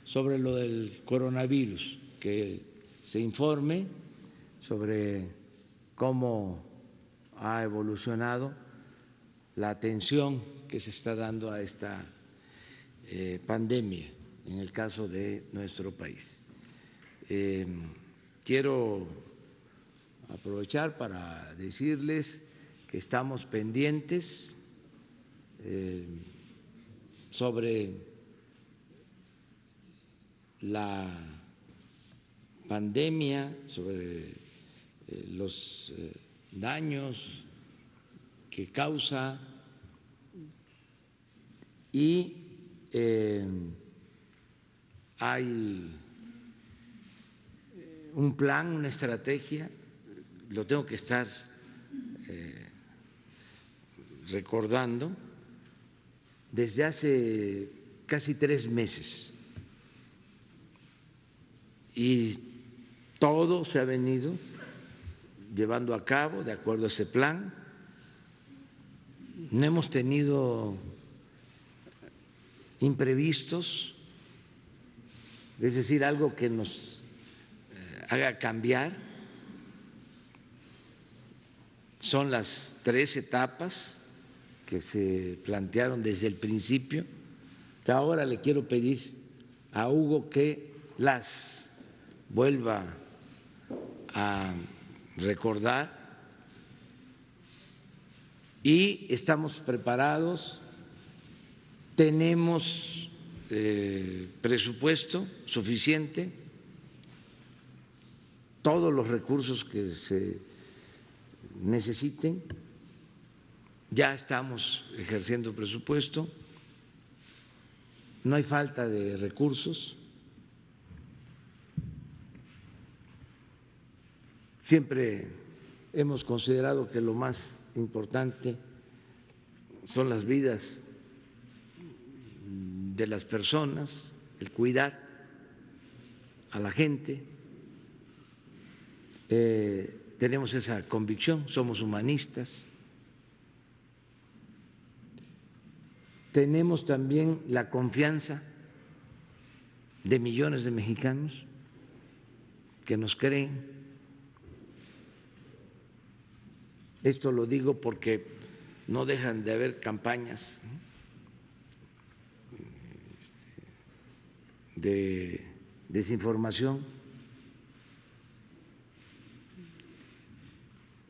sobre lo del coronavirus, que se informe sobre cómo ha evolucionado la atención que se está dando a esta pandemia en el caso de nuestro país. Quiero aprovechar para decirles que estamos pendientes sobre la pandemia, sobre los daños que causa y hay un plan, una estrategia, lo tengo que estar recordando, desde hace casi 3 meses y todo se ha venido llevando a cabo de acuerdo a ese plan. No hemos tenido imprevistos, es decir, algo que nos haga cambiar. Son las 3 etapas que se plantearon desde el principio, que ahora le quiero pedir a Hugo que las vuelva a recordar, y estamos preparados, tenemos presupuesto suficiente, todos los recursos que se necesiten, ya estamos ejerciendo presupuesto, no hay falta de recursos. Siempre hemos considerado que lo más importante son las vidas de las personas, el cuidar a la gente. Tenemos esa convicción, somos humanistas. Tenemos también la confianza de millones de mexicanos que nos creen. Esto lo digo porque no dejan de haber campañas de desinformación.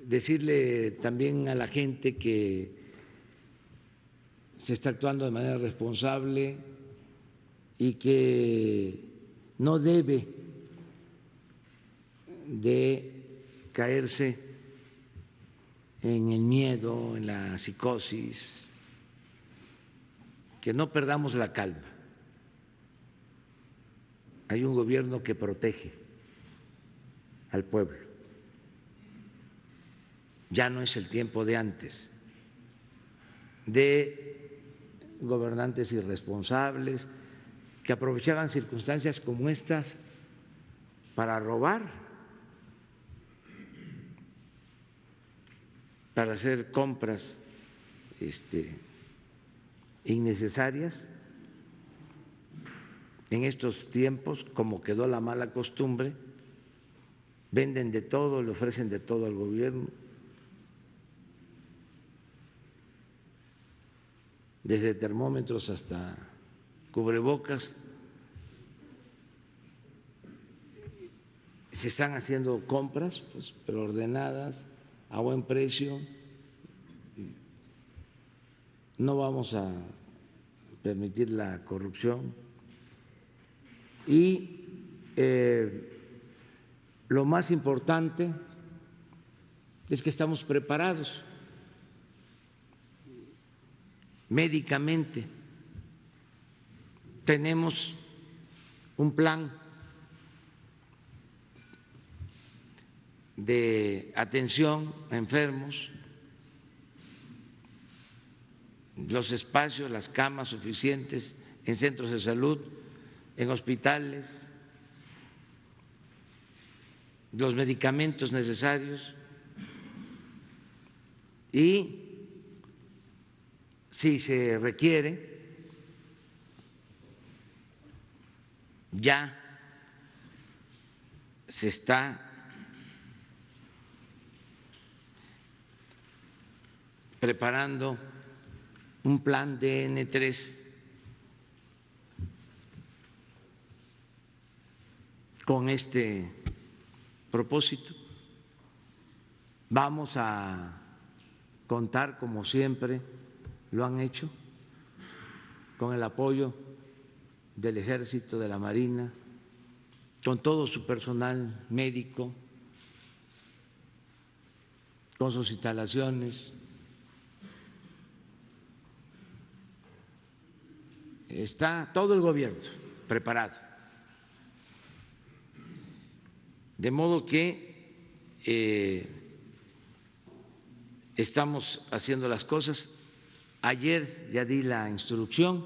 Decirle también a la gente que se está actuando de manera responsable y que no debe de caerse en el miedo, en la psicosis, que no perdamos la calma. Hay un gobierno que protege al pueblo. Ya no es el tiempo de antes, de gobernantes irresponsables que aprovechaban circunstancias como estas para robar, para hacer compras innecesarias. En estos tiempos, como quedó la mala costumbre, venden de todo, le ofrecen de todo al gobierno, desde termómetros hasta cubrebocas. Se están haciendo compras, pues, pero ordenadas, a buen precio. No vamos a permitir la corrupción. Y lo más importante es que estamos preparados médicamente. Tenemos un plan de atención a enfermos, los espacios, las camas suficientes en centros de salud, en hospitales, los medicamentos necesarios, y si se requiere, ya se está preparando un plan DN3 con este propósito. Vamos a contar, como siempre lo han hecho, con el apoyo del Ejército, de la Marina, con todo su personal médico, con sus instalaciones. Está todo el gobierno preparado. De modo que estamos haciendo las cosas. Ayer ya di la instrucción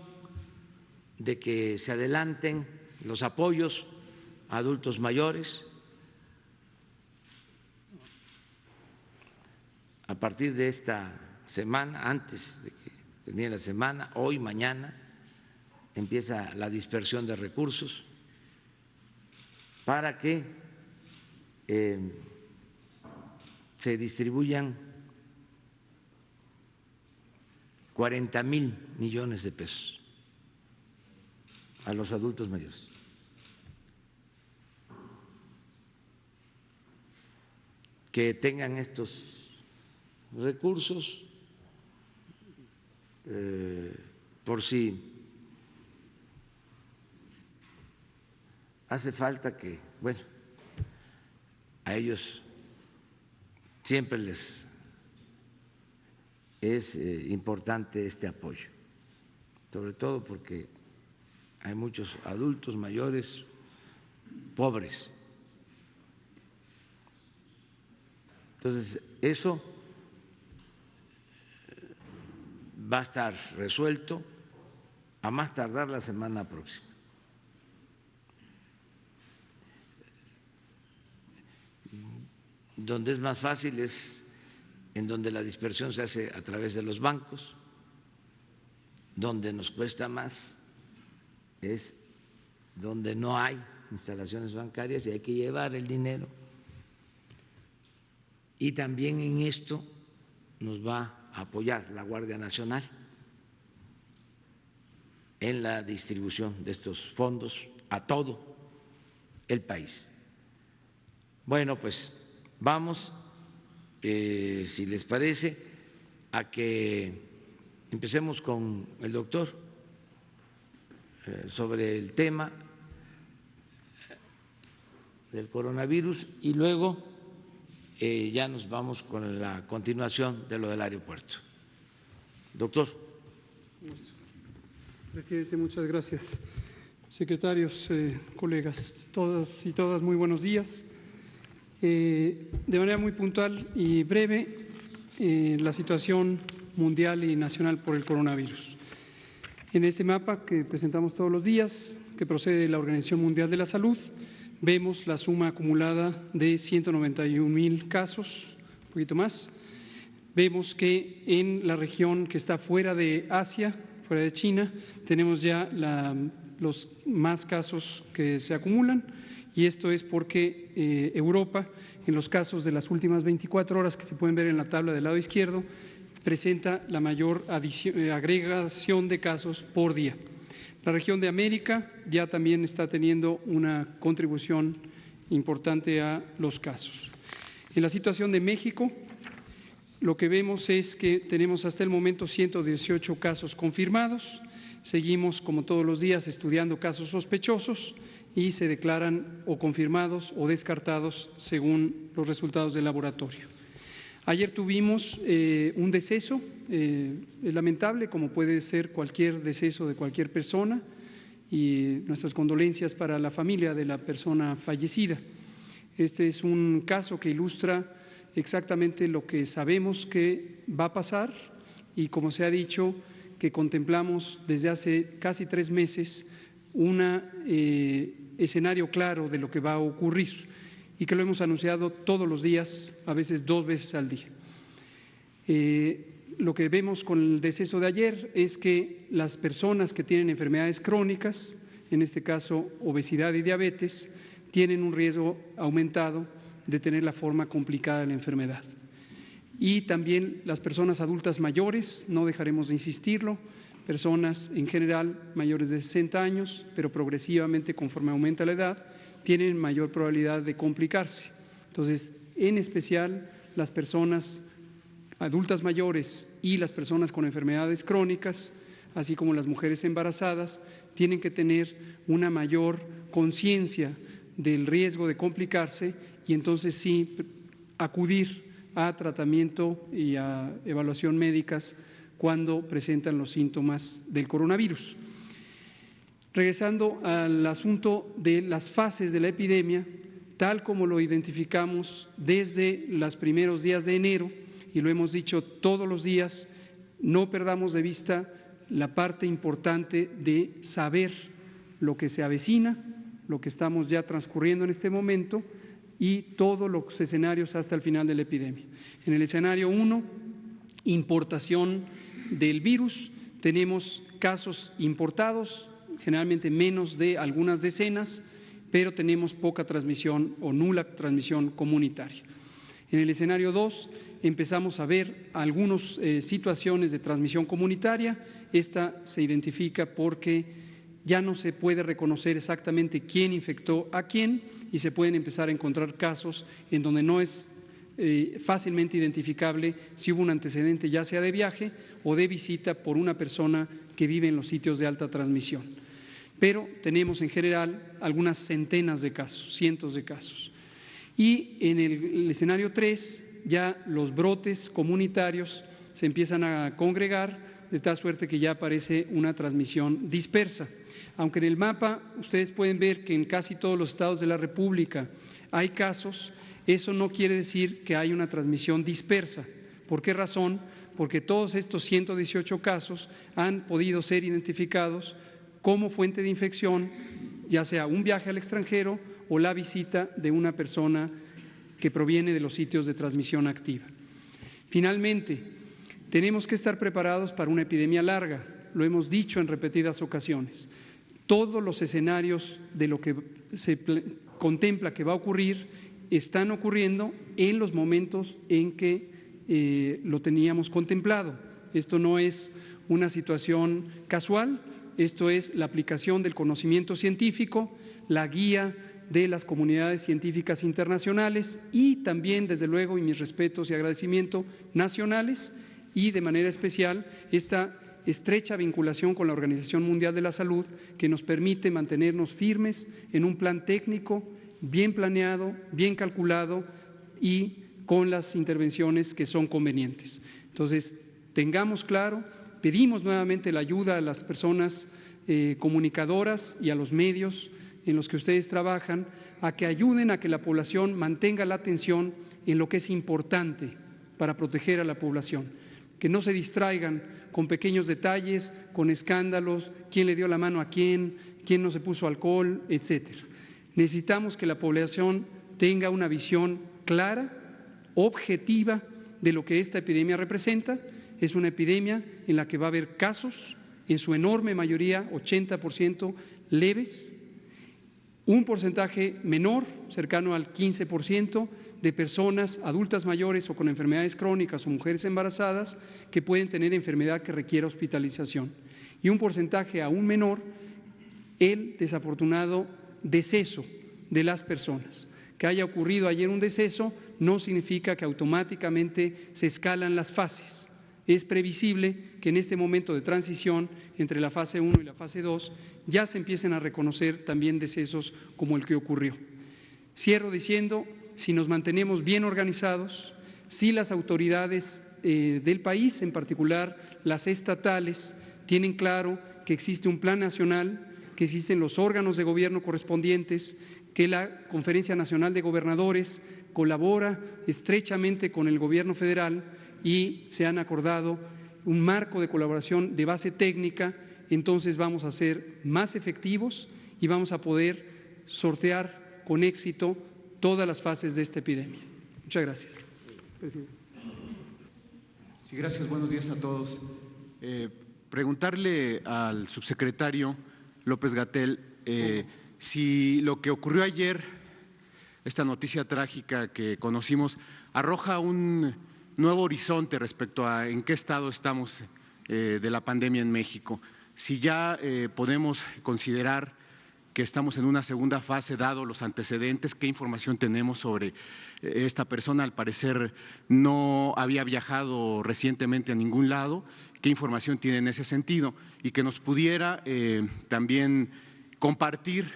de que se adelanten los apoyos a adultos mayores. A partir de esta semana, antes de que termine la semana, hoy, mañana, empieza la dispersión de recursos para que se distribuyan 40,000 millones de pesos a los adultos mayores. Que tengan estos recursos por si hace falta, que, bueno, a ellos siempre les es importante este apoyo, sobre todo porque hay muchos adultos mayores pobres. Entonces, eso va a estar resuelto a más tardar la semana próxima. Donde es más fácil es en donde la dispersión se hace a través de los bancos. Donde nos cuesta más es donde no hay instalaciones bancarias y hay que llevar el dinero. Y también en esto nos va a apoyar la Guardia Nacional en la distribución de estos fondos a todo el país. Bueno, pues vamos, si les parece, a que empecemos con el doctor sobre el tema del coronavirus y luego ya nos vamos con la continuación de lo del aeropuerto. Doctor. Presidente, muchas gracias. Secretarios, colegas, todas y todas, muy buenos días. De manera muy puntual y breve, la situación mundial y nacional por el coronavirus. En este mapa que presentamos todos los días, que procede de la Organización Mundial de la Salud, vemos la suma acumulada de 191,000 casos, un poquito más. Vemos que en la región que está fuera de Asia, fuera de China, tenemos ya los más casos que se acumulan, y esto es porque Europa, en los casos de las últimas 24 horas que se pueden ver en la tabla del lado izquierdo, presenta la mayor agregación de casos por día. La región de América ya también está teniendo una contribución importante a los casos. En la situación de México, lo que vemos es que tenemos hasta el momento 118 casos confirmados. Seguimos, como todos los días, estudiando casos sospechosos y se declaran o confirmados o descartados según los resultados del laboratorio. Ayer tuvimos un deceso lamentable, como puede ser cualquier deceso de cualquier persona, y nuestras condolencias para la familia de la persona fallecida. Este es un caso que ilustra exactamente lo que sabemos que va a pasar y, como se ha dicho, que contemplamos desde hace casi 3 meses un escenario claro de lo que va a ocurrir y que lo hemos anunciado todos los días, a veces 2 veces al día. Lo que vemos con el deceso de ayer es que las personas que tienen enfermedades crónicas, en este caso obesidad y diabetes, tienen un riesgo aumentado de tener la forma complicada de la enfermedad. Y también las personas adultas mayores, no dejaremos de insistirlo, personas en general mayores de 60 años, pero progresivamente conforme aumenta la edad, tienen mayor probabilidad de complicarse. Entonces, en especial las personas adultas mayores y las personas con enfermedades crónicas, así como las mujeres embarazadas, tienen que tener una mayor conciencia del riesgo de complicarse y entonces sí acudir a tratamiento y a evaluación médicas cuando presentan los síntomas del coronavirus. Regresando al asunto de las fases de la epidemia, tal como lo identificamos desde los primeros días de enero, y lo hemos dicho todos los días, no perdamos de vista la parte importante de saber lo que se avecina, lo que estamos ya transcurriendo en este momento y todos los escenarios hasta el final de la epidemia. En el escenario 1, importación del virus, tenemos casos importados, generalmente menos de algunas decenas, pero tenemos poca transmisión o nula transmisión comunitaria. En el escenario 2 empezamos a ver algunas situaciones de transmisión comunitaria. Esta se identifica porque ya no se puede reconocer exactamente quién infectó a quién y se pueden empezar a encontrar casos en donde no es fácilmente identificable si hubo un antecedente ya sea de viaje o de visita por una persona que vive en los sitios de alta transmisión. Pero tenemos en general algunas centenas de casos, cientos de casos. Y en el escenario 3 ya los brotes comunitarios se empiezan a congregar de tal suerte que ya aparece una transmisión dispersa. Aunque en el mapa ustedes pueden ver que en casi todos los estados de la República hay casos, eso no quiere decir que hay una transmisión dispersa. ¿Por qué razón? Porque todos estos 118 casos han podido ser identificados como fuente de infección, ya sea un viaje al extranjero o la visita de una persona que proviene de los sitios de transmisión activa. Finalmente, tenemos que estar preparados para una epidemia larga, lo hemos dicho en repetidas ocasiones. Todos los escenarios de lo que se contempla que va a ocurrir están ocurriendo en los momentos en que lo teníamos contemplado. Esto no es una situación casual, esto es la aplicación del conocimiento científico, la guía de las comunidades científicas internacionales y también, desde luego, y mis respetos y agradecimiento, nacionales y de manera especial esta estrecha vinculación con la Organización Mundial de la Salud que nos permite mantenernos firmes en un plan técnico bien planeado, bien calculado y con las intervenciones que son convenientes. Entonces, tengamos claro, pedimos nuevamente la ayuda a las personas comunicadoras y a los medios en los que ustedes trabajan a que ayuden a que la población mantenga la atención en lo que es importante para proteger a la población, que no se distraigan con pequeños detalles, con escándalos, quién le dio la mano a quién no se puso alcohol, etcétera. Necesitamos que la población tenga una visión clara, objetiva de lo que esta epidemia representa. Es una epidemia en la que va a haber casos, en su enorme mayoría, 80% leves, un porcentaje menor, cercano al 15%, de personas adultas mayores o con enfermedades crónicas o mujeres embarazadas que pueden tener enfermedad que requiera hospitalización. Y un porcentaje aún menor, el desafortunado deceso de las personas. Que haya ocurrido ayer un deceso no significa que automáticamente se escalan las fases. Es previsible que en este momento de transición entre la fase 1 y la fase 2 ya se empiecen a reconocer también decesos como el que ocurrió. Cierro diciendo, si nos mantenemos bien organizados, si las autoridades del país, en particular las estatales, tienen claro que existe un plan nacional, que existen los órganos de gobierno correspondientes, que la Conferencia Nacional de Gobernadores colabora estrechamente con el gobierno federal y se han acordado un marco de colaboración de base técnica, entonces vamos a ser más efectivos y vamos a poder sortear con éxito todas las fases de esta epidemia. Muchas gracias. Presidente. Sí, gracias. Buenos días a todos. Preguntarle al subsecretario López-Gatell si lo que ocurrió ayer, esta noticia trágica que conocimos, arroja un nuevo horizonte respecto a en qué estado estamos de la pandemia en México. Si ya podemos considerar que estamos en una segunda fase, dado los antecedentes, qué información tenemos sobre esta persona. Al parecer no había viajado recientemente a ningún lado, qué información tiene en ese sentido y que nos pudiera también compartir,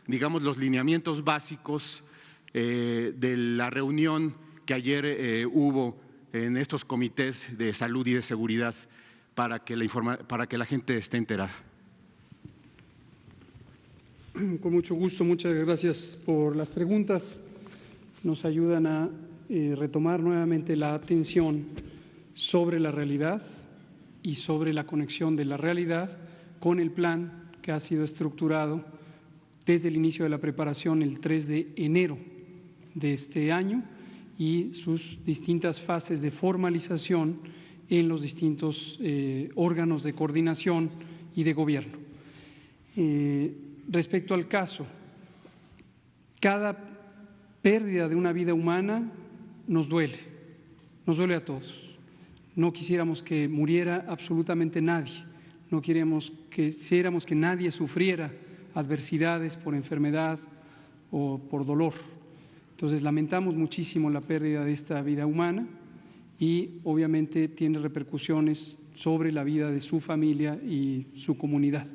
digamos, los lineamientos básicos de la reunión que ayer hubo en estos comités de salud y de seguridad para que la gente esté enterada. Con mucho gusto, muchas gracias por las preguntas. Nos ayudan a retomar nuevamente la atención sobre la realidad y sobre la conexión de la realidad con el plan que ha sido estructurado desde el inicio de la preparación el 3 de enero de este año y sus distintas fases de formalización en los distintos órganos de coordinación y de gobierno. Respecto al caso, cada pérdida de una vida humana nos duele a todos. No quisiéramos que muriera absolutamente nadie, no quisiéramos que nadie sufriera adversidades por enfermedad o por dolor. Entonces lamentamos muchísimo la pérdida de esta vida humana y obviamente tiene repercusiones sobre la vida de su familia y su comunidad.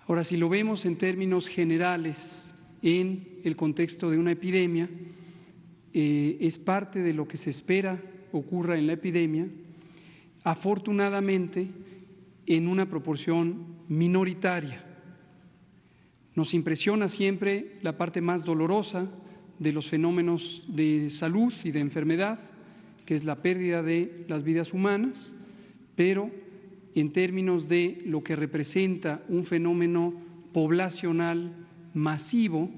Ahora, si lo vemos en términos generales en el contexto de una epidemia, es parte de lo que se espera ocurra en la epidemia, afortunadamente en una proporción minoritaria. Nos impresiona siempre la parte más dolorosa de los fenómenos de salud y de enfermedad, que es la pérdida de las vidas humanas, pero en términos de lo que representa un fenómeno poblacional masivo,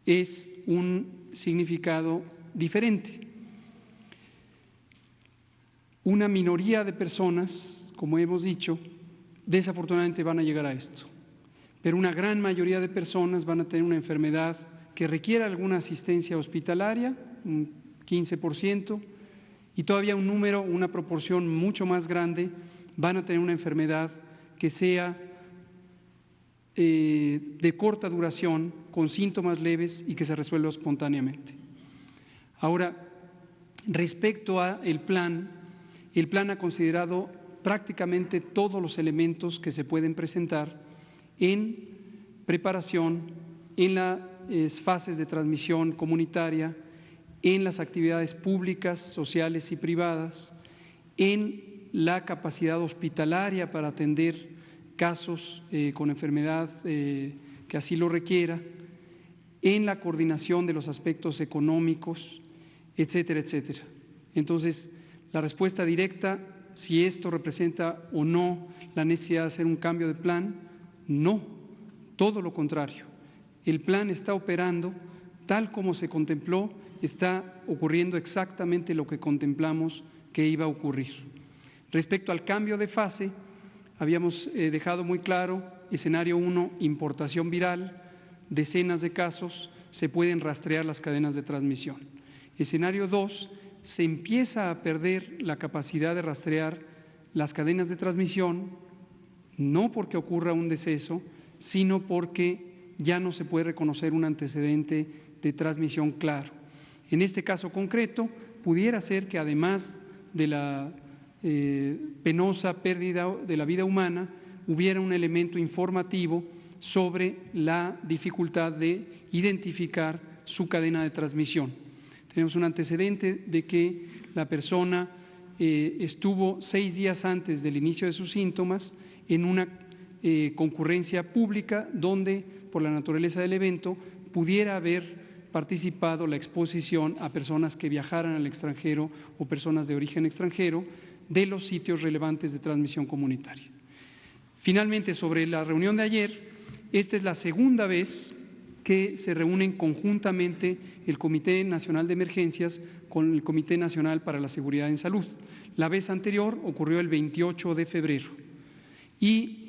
es un significado diferente. Una minoría de personas, como hemos dicho, desafortunadamente van a llegar a esto, pero una gran mayoría de personas van a tener una enfermedad que requiera alguna asistencia hospitalaria, un 15%, y todavía un número, una proporción mucho más grande van a tener una enfermedad que sea de corta duración, con síntomas leves y que se resuelva espontáneamente. Ahora, respecto al plan ha considerado prácticamente todos los elementos que se pueden presentar en preparación, en las fases de transmisión comunitaria, en las actividades públicas, sociales y privadas, en la capacidad hospitalaria para atender casos con enfermedad que así lo requiera, en la coordinación de los aspectos económicos, etcétera, etcétera. Entonces, la respuesta directa, si esto representa o no la necesidad de hacer un cambio de plan, no, todo lo contrario. El plan está operando tal como se contempló, está ocurriendo exactamente lo que contemplamos que iba a ocurrir. Respecto al cambio de fase, habíamos dejado muy claro, escenario 1, importación viral, decenas de casos, se pueden rastrear las cadenas de transmisión. Escenario 2, se empieza a perder la capacidad de rastrear las cadenas de transmisión, no porque ocurra un deceso, sino porque ya no se puede reconocer un antecedente de transmisión claro. En este caso concreto, pudiera ser que además de la penosa pérdida de la vida humana, hubiera un elemento informativo sobre la dificultad de identificar su cadena de transmisión. Tenemos un antecedente de que la persona estuvo 6 días antes del inicio de sus síntomas en una concurrencia pública donde, por la naturaleza del evento, pudiera haber participado la exposición a personas que viajaran al extranjero o personas de origen extranjero de los sitios relevantes de transmisión comunitaria. Finalmente, sobre la reunión de ayer, esta es la segunda vez que se reúnen conjuntamente el Comité Nacional de Emergencias con el Comité Nacional para la Seguridad en Salud. La vez anterior ocurrió el 28 de febrero y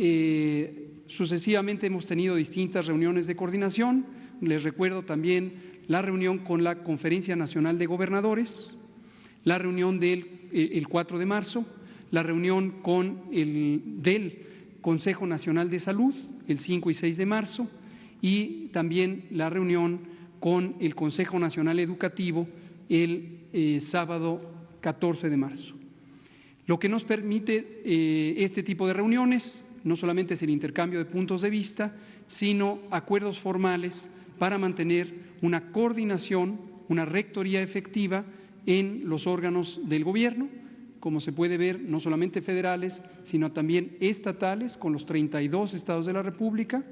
sucesivamente hemos tenido distintas reuniones de coordinación. Les recuerdo también la reunión con la Conferencia Nacional de Gobernadores, la reunión del 4 de marzo, la reunión del Consejo Nacional de Salud el 5 y 6 de marzo y también la reunión con el Consejo Nacional Educativo el sábado 14 de marzo. Lo que nos permite este tipo de reuniones no solamente es el intercambio de puntos de vista, sino acuerdos formales para mantener una coordinación, una rectoría efectiva en los órganos del gobierno, como se puede ver, no solamente federales, sino también estatales, con los 32 estados de la República.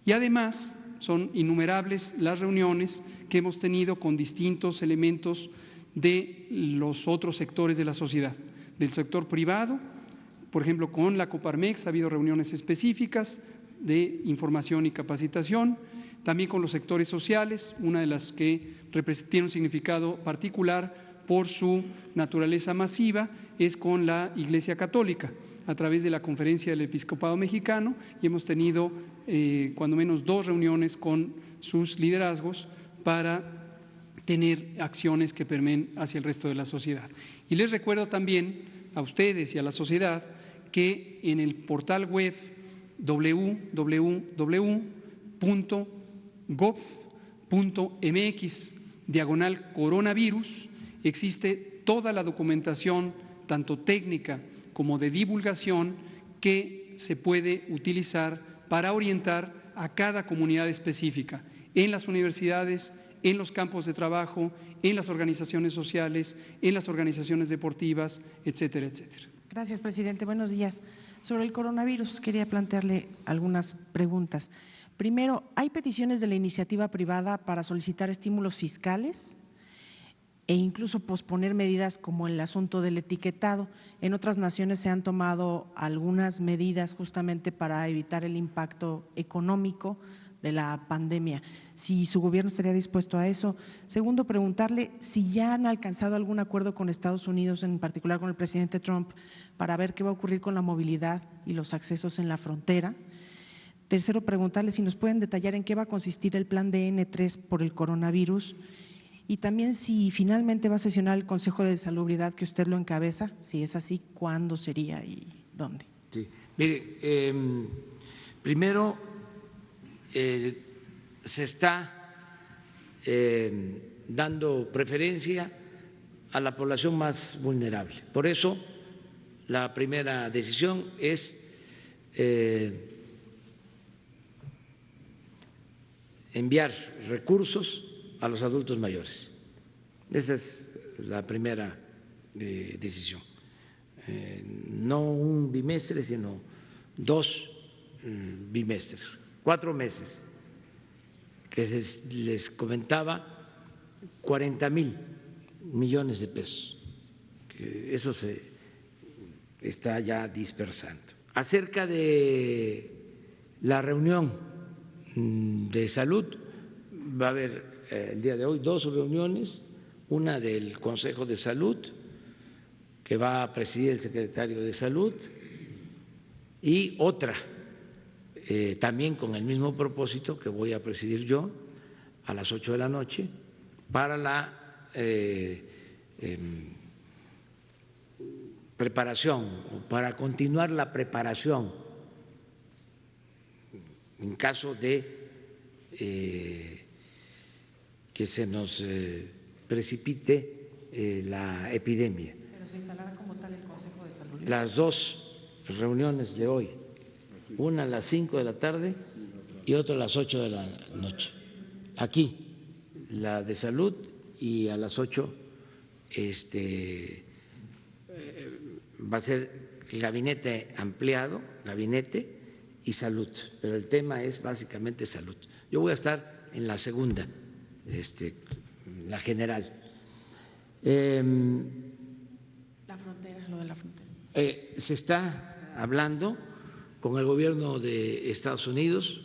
Y además son innumerables las reuniones que hemos tenido con distintos elementos de los otros sectores de la sociedad, del sector privado. Por ejemplo, con la Coparmex ha habido reuniones específicas de información y capacitación, también con los sectores sociales, una de las que tiene un significado particular por su naturaleza masiva es con la Iglesia Católica, a través de la Conferencia del Episcopado Mexicano, y hemos tenido cuando menos 2 reuniones con sus liderazgos para tener acciones que permeen hacia el resto de la sociedad. Y les recuerdo también a ustedes y a la sociedad que en el portal web www.gov.mx/coronavirus existe toda la documentación, tanto técnica como de divulgación, que se puede utilizar para orientar a cada comunidad específica, en las universidades, en los campos de trabajo, en las organizaciones sociales, en las organizaciones deportivas, etcétera, etcétera. Gracias, presidente. Buenos días. Sobre el coronavirus, quería plantearle algunas preguntas. Primero, ¿hay peticiones de la iniciativa privada para solicitar estímulos fiscales e incluso posponer medidas como el asunto del etiquetado? En otras naciones se han tomado algunas medidas justamente para evitar el impacto económico de la pandemia. Si su gobierno estaría dispuesto a eso. Segundo, preguntarle si ya han alcanzado algún acuerdo con Estados Unidos, en particular con el presidente Trump, para ver qué va a ocurrir con la movilidad y los accesos en la frontera. Tercero, preguntarle si nos pueden detallar en qué va a consistir el plan de N3 por el coronavirus y también si finalmente va a sesionar el Consejo de Salubridad que usted lo encabeza. Si es así, ¿cuándo sería y dónde? Sí, mire, primero se está dando preferencia a la población más vulnerable. Por eso, la primera decisión es enviar recursos a los adultos mayores. Esa es la primera decisión. No un bimestre, sino 2 bimestres, 4 meses, que les comentaba, 40,000 millones de pesos, que eso se está ya dispersando. Acerca de la reunión de salud, va a haber el día de hoy 2 reuniones, una del Consejo de Salud, que va a presidir el secretario de Salud, y otra también con el mismo propósito que voy a presidir yo a las 8 de la noche para la preparación, o para continuar la preparación en caso de que se nos precipite la epidemia. Pero se instalará como tal el Consejo de Salud. Las 2 reuniones de hoy, una a las 5 de la tarde y otra a las 8 de la noche. Aquí, la de salud, y a las 8 va a ser el gabinete ampliado, gabinete y salud, pero el tema es básicamente salud. Yo voy a estar en la segunda, la general. La frontera, lo de la frontera. Se está hablando con el gobierno de Estados Unidos.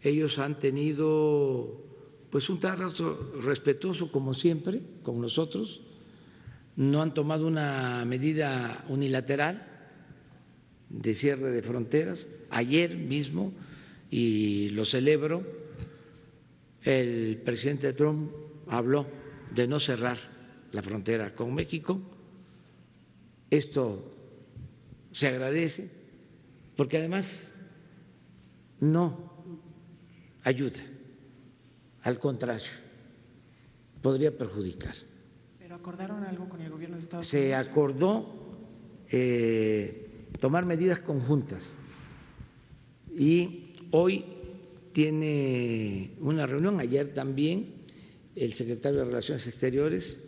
Ellos han tenido pues un trato respetuoso, como siempre, con nosotros. No han tomado una medida unilateral, de cierre de fronteras. Ayer mismo, y lo celebro, el presidente Trump habló de no cerrar la frontera con México. Esto se agradece porque además no ayuda, al contrario, podría perjudicar. ¿Pero acordaron algo con el gobierno de Estados Se Unidos? acordó tomar medidas conjuntas y hoy tiene una reunión, ayer también, el secretario de Relaciones Exteriores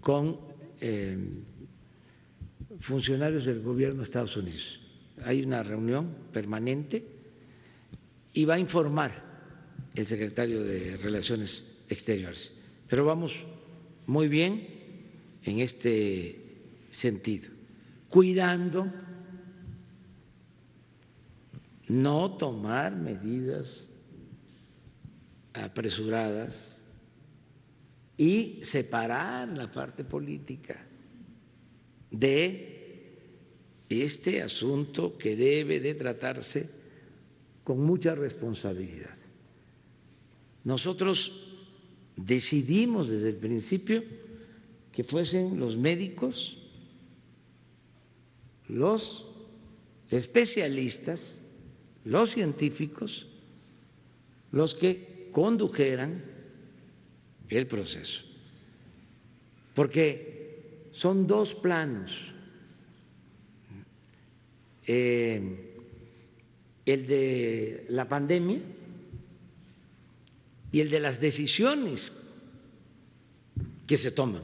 con funcionarios del gobierno de Estados Unidos. Hay una reunión permanente y va a informar el secretario de Relaciones Exteriores. Pero vamos muy bien en este sentido, cuidando no tomar medidas apresuradas y separar la parte política de este asunto que debe de tratarse con mucha responsabilidad. Nosotros decidimos desde el principio que fuesen los médicos, los especialistas, los científicos, los que condujeran el proceso, porque son dos planos, el de la pandemia y el de las decisiones que se toman.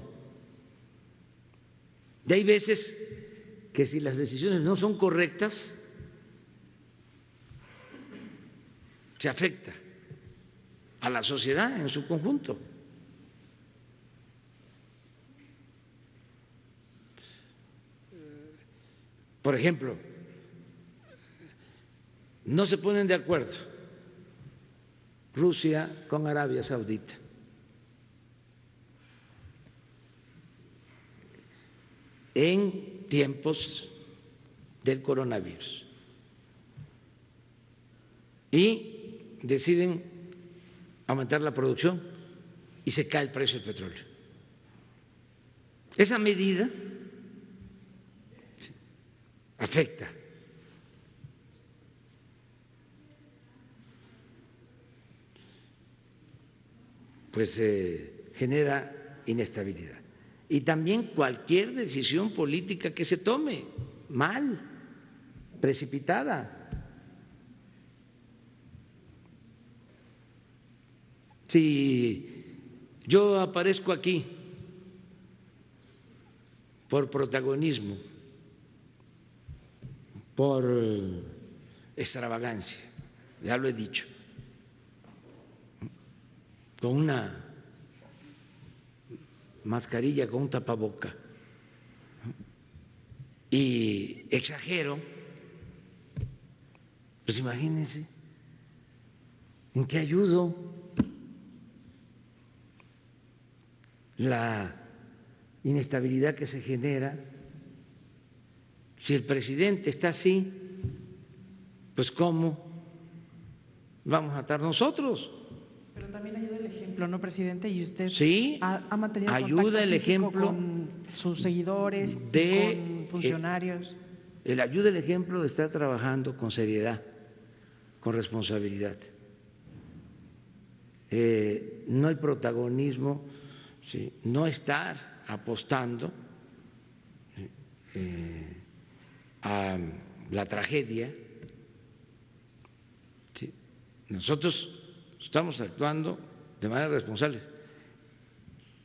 Y hay veces que si las decisiones no son correctas, se afecta a la sociedad en su conjunto. Por ejemplo, no se ponen de acuerdo Rusia con Arabia Saudita. En tiempos del coronavirus y deciden aumentar la producción y se cae el precio del petróleo. Esa medida afecta pues genera inestabilidad. Y también cualquier decisión política que se tome mal, precipitada. Si yo aparezco aquí por protagonismo, por extravagancia, ya lo he dicho, con una mascarilla, con un tapaboca, y exagero, pues imagínense en qué ayudo. La inestabilidad que se genera, si el presidente está así, pues ¿cómo vamos a estar nosotros? Pero también ayuda el ejemplo, ¿no, presidente? Y usted sí, ha mantenido ayuda contacto el físico ejemplo con sus seguidores, con funcionarios. Ayuda el ejemplo de estar trabajando con seriedad, con responsabilidad. No el protagonismo, ¿sí? No estar apostando a la tragedia. ¿Sí? Nosotros estamos actuando de manera responsable.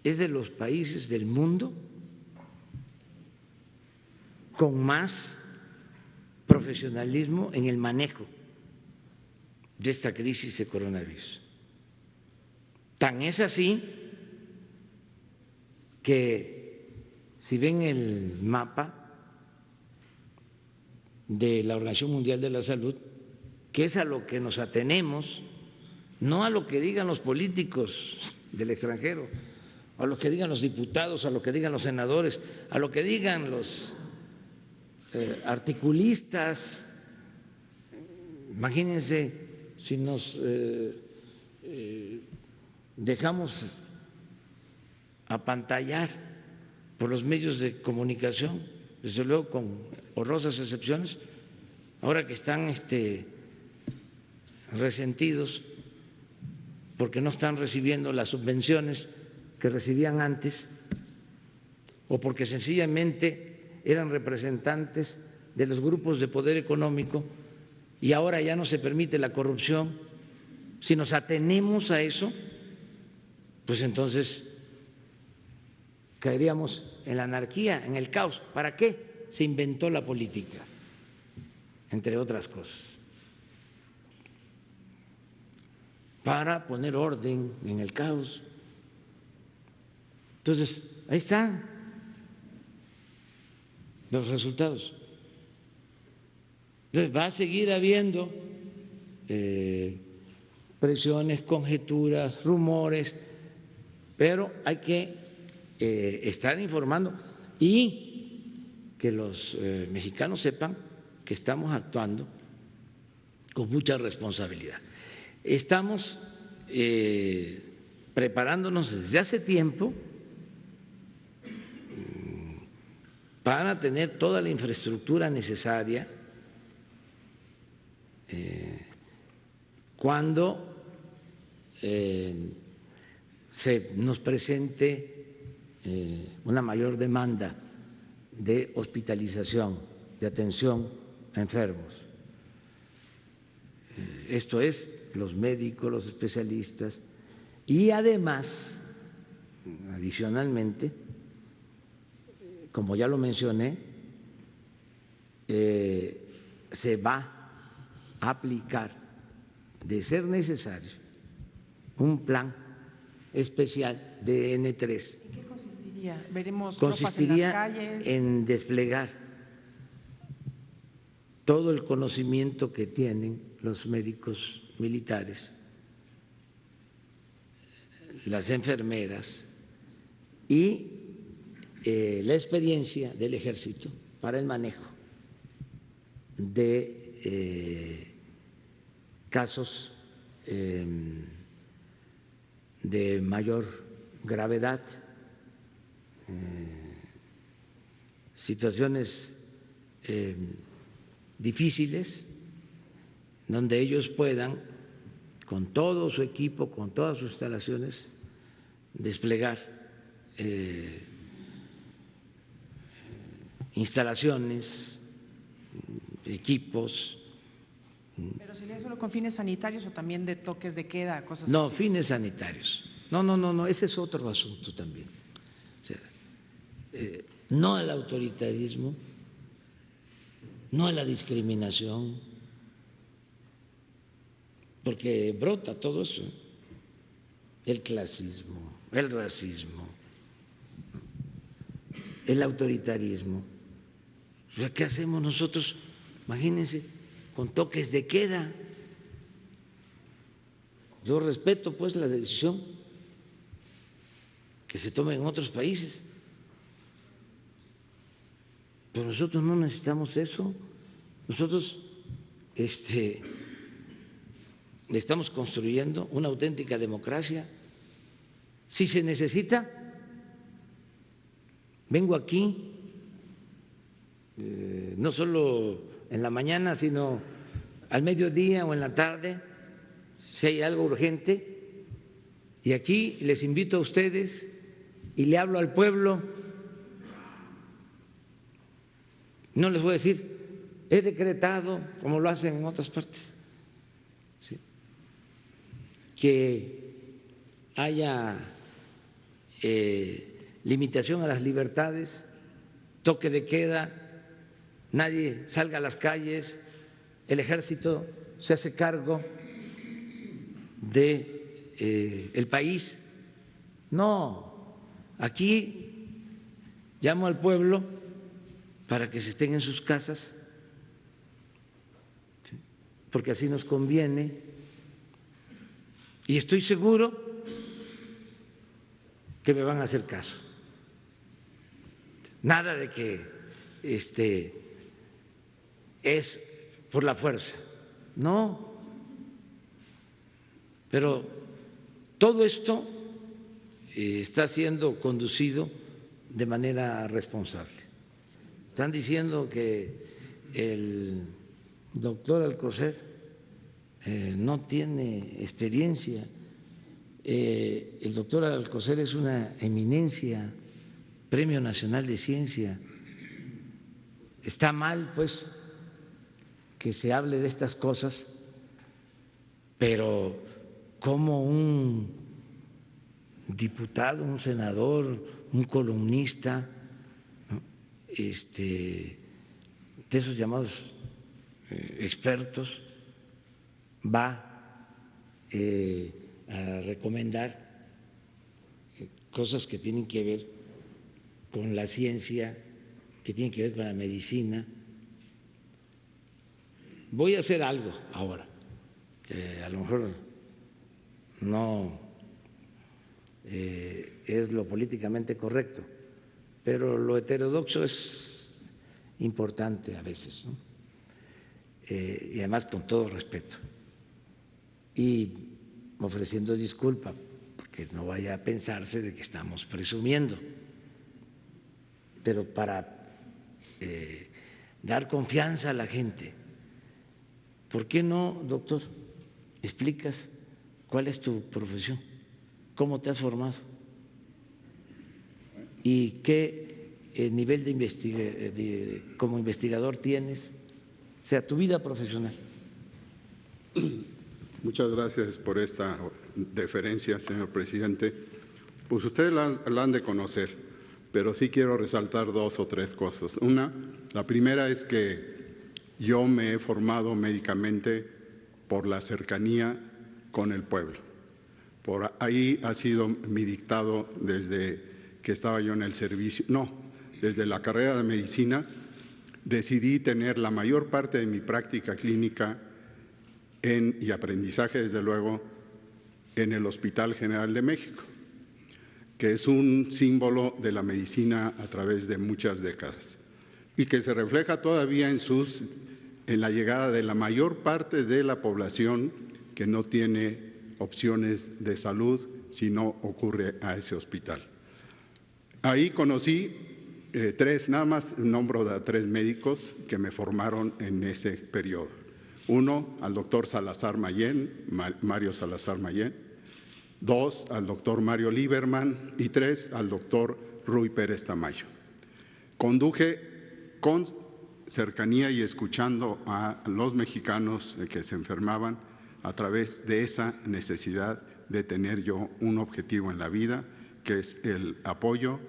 Es de los países del mundo con más profesionalismo en el manejo de esta crisis de coronavirus. Tan es así que si ven el mapa de la Organización Mundial de la Salud, que es a lo que nos atenemos, no a lo que digan los políticos del extranjero, a lo que digan los diputados, a lo que digan los senadores, a lo que digan los articulistas. Imagínense si nos dejamos apantallar por los medios de comunicación, desde luego con honrosas excepciones, ahora que están resentidos porque no están recibiendo las subvenciones que recibían antes, o porque sencillamente eran representantes de los grupos de poder económico y ahora ya no se permite la corrupción. Si nos atenemos a eso, pues entonces caeríamos en la anarquía, en el caos. ¿Para qué se inventó la política? Entre otras cosas, para poner orden en el caos. Entonces, ahí están los resultados. Entonces, va a seguir habiendo presiones, conjeturas, rumores, pero hay que estar informando y que los mexicanos sepan que estamos actuando con mucha responsabilidad. Estamos preparándonos desde hace tiempo para tener toda la infraestructura necesaria cuando se nos presente una mayor demanda de hospitalización, de atención a enfermos. Esto es, los médicos, los especialistas, y además, adicionalmente, como ya lo mencioné, se va a aplicar, de ser necesario, un plan especial de N3. ¿En qué consistiría? ¿Veremos Consistiría tropas en las calles? en desplegar todo el conocimiento que tienen los médicos militares, las enfermeras y la experiencia del ejército para el manejo de casos de mayor gravedad, situaciones difíciles, donde ellos puedan, con todo su equipo, con todas sus instalaciones, desplegar instalaciones, equipos. ¿Pero sería solo con fines sanitarios o también de toques de queda, cosas No, así? fines sanitarios. No, ese es otro asunto también. O sea, no al autoritarismo, no a la discriminación, porque brota todo eso, el clasismo, el racismo, el autoritarismo. O sea, ¿qué hacemos nosotros? Imagínense, con toques de queda. Yo respeto pues la decisión que se tome en otros países, pero nosotros no necesitamos eso. Nosotros estamos construyendo una auténtica democracia. Si se necesita, vengo aquí no solo en la mañana, sino al mediodía o en la tarde, si hay algo urgente, y aquí les invito a ustedes y le hablo al pueblo. No les voy a decir, he decretado, como lo hacen en otras partes, ¿sí?, que haya limitación a las libertades, toque de queda, nadie salga a las calles, el ejército se hace cargo del país. No, aquí llamo al pueblo para que se estén en sus casas, porque así nos conviene, y estoy seguro que me van a hacer caso. Nada de que es por la fuerza. No, pero todo esto está siendo conducido de manera responsable. Están diciendo que el doctor Alcocer no tiene experiencia. El doctor Alcocer es una eminencia, Premio Nacional de Ciencia. Está mal, pues, que se hable de estas cosas, pero como un diputado, un senador, un columnista, ¿no?, de esos llamados expertos, va a recomendar cosas que tienen que ver con la ciencia, que tienen que ver con la medicina. Voy a hacer algo ahora, que a lo mejor no es lo políticamente correcto, pero lo heterodoxo es importante a veces, ¿no? Y además con todo respeto. Y ofreciendo disculpa, porque no vaya a pensarse de que estamos presumiendo, pero para dar confianza a la gente. ¿Por qué no, doctor, explicas cuál es tu profesión, cómo te has formado y qué nivel como investigador tienes, o sea, tu vida profesional? Muchas gracias por esta deferencia, señor presidente. Pues ustedes la han de conocer, pero sí quiero resaltar dos o tres cosas. La primera es que yo me he formado médicamente por la cercanía con el pueblo. Por ahí ha sido mi dictado desde que estaba yo en el servicio. No, desde la carrera de medicina decidí tener la mayor parte de mi práctica clínica y aprendizaje, desde luego, en el Hospital General de México, que es un símbolo de la medicina a través de muchas décadas y que se refleja todavía en la llegada de la mayor parte de la población que no tiene opciones de salud si no ocurre a ese hospital. Ahí conocí nada más nombro a tres médicos que me formaron en ese periodo. Uno, al doctor Salazar Mayén, Mario Salazar Mayén. Dos, al doctor Mario Lieberman. Y tres, al doctor Ruy Pérez Tamayo. Conduje con cercanía y escuchando a los mexicanos que se enfermaban a través de esa necesidad de tener yo un objetivo en la vida, que es el apoyo,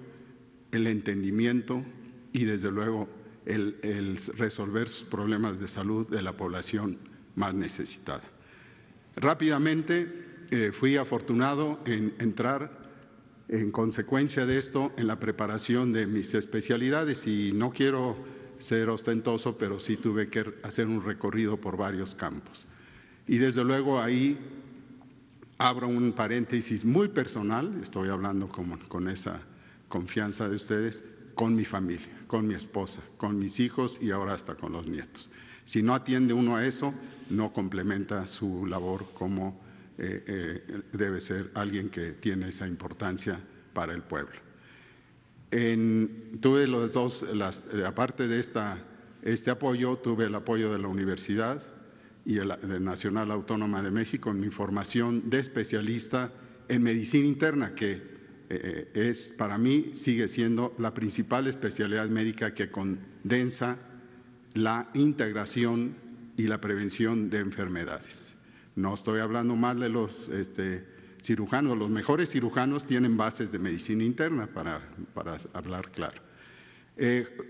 el entendimiento y, desde luego, el resolver sus problemas de salud de la población más necesitada. Rápidamente fui afortunado en entrar, en consecuencia de esto, en la preparación de mis especialidades, y no quiero ser ostentoso, pero sí tuve que hacer un recorrido por varios campos. Y desde luego ahí abro un paréntesis muy personal, estoy hablando con esa confianza de ustedes, con mi familia, con mi esposa, con mis hijos y ahora hasta con los nietos. Si no atiende uno a eso, no complementa su labor como debe ser alguien que tiene esa importancia para el pueblo. Tuve los dos, aparte de este apoyo, tuve el apoyo de la universidad y de Nacional Autónoma de México en mi formación de especialista en medicina interna, que para mí sigue siendo la principal especialidad médica que condensa la integración y la prevención de enfermedades. No estoy hablando mal de los cirujanos, los mejores cirujanos tienen bases de medicina interna, para hablar claro.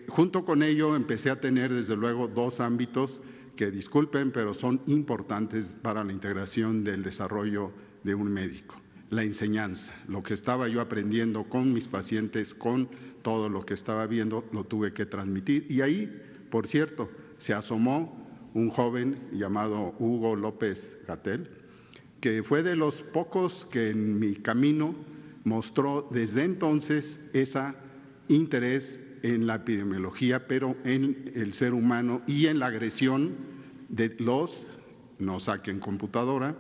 Junto con ello empecé a tener, desde luego, dos ámbitos que, disculpen, pero son importantes para la integración del desarrollo de un médico. La enseñanza, lo que estaba yo aprendiendo con mis pacientes, con todo lo que estaba viendo, lo tuve que transmitir. Y ahí, por cierto, se asomó un joven llamado Hugo López Gatell, que fue de los pocos que en mi camino mostró desde entonces ese interés en la epidemiología, pero en el ser humano y en la agresión de los, no saquen computadora,